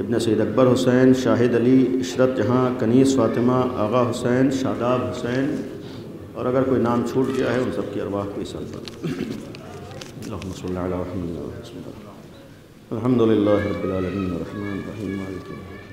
ابن سید اکبر حسین، شاہد علی، عشرت جہاں، کنیز فاطمہ، آغا حسین، شاداب حسین، اور اگر کوئی نام چھوٹ گیا ہے ان سب کی ارواح کو ایصال فرما۔ اللہم صلی علی محمد۔ الحمد للہ رب العالمین الرحمن الرحیم مالک یوم الدین۔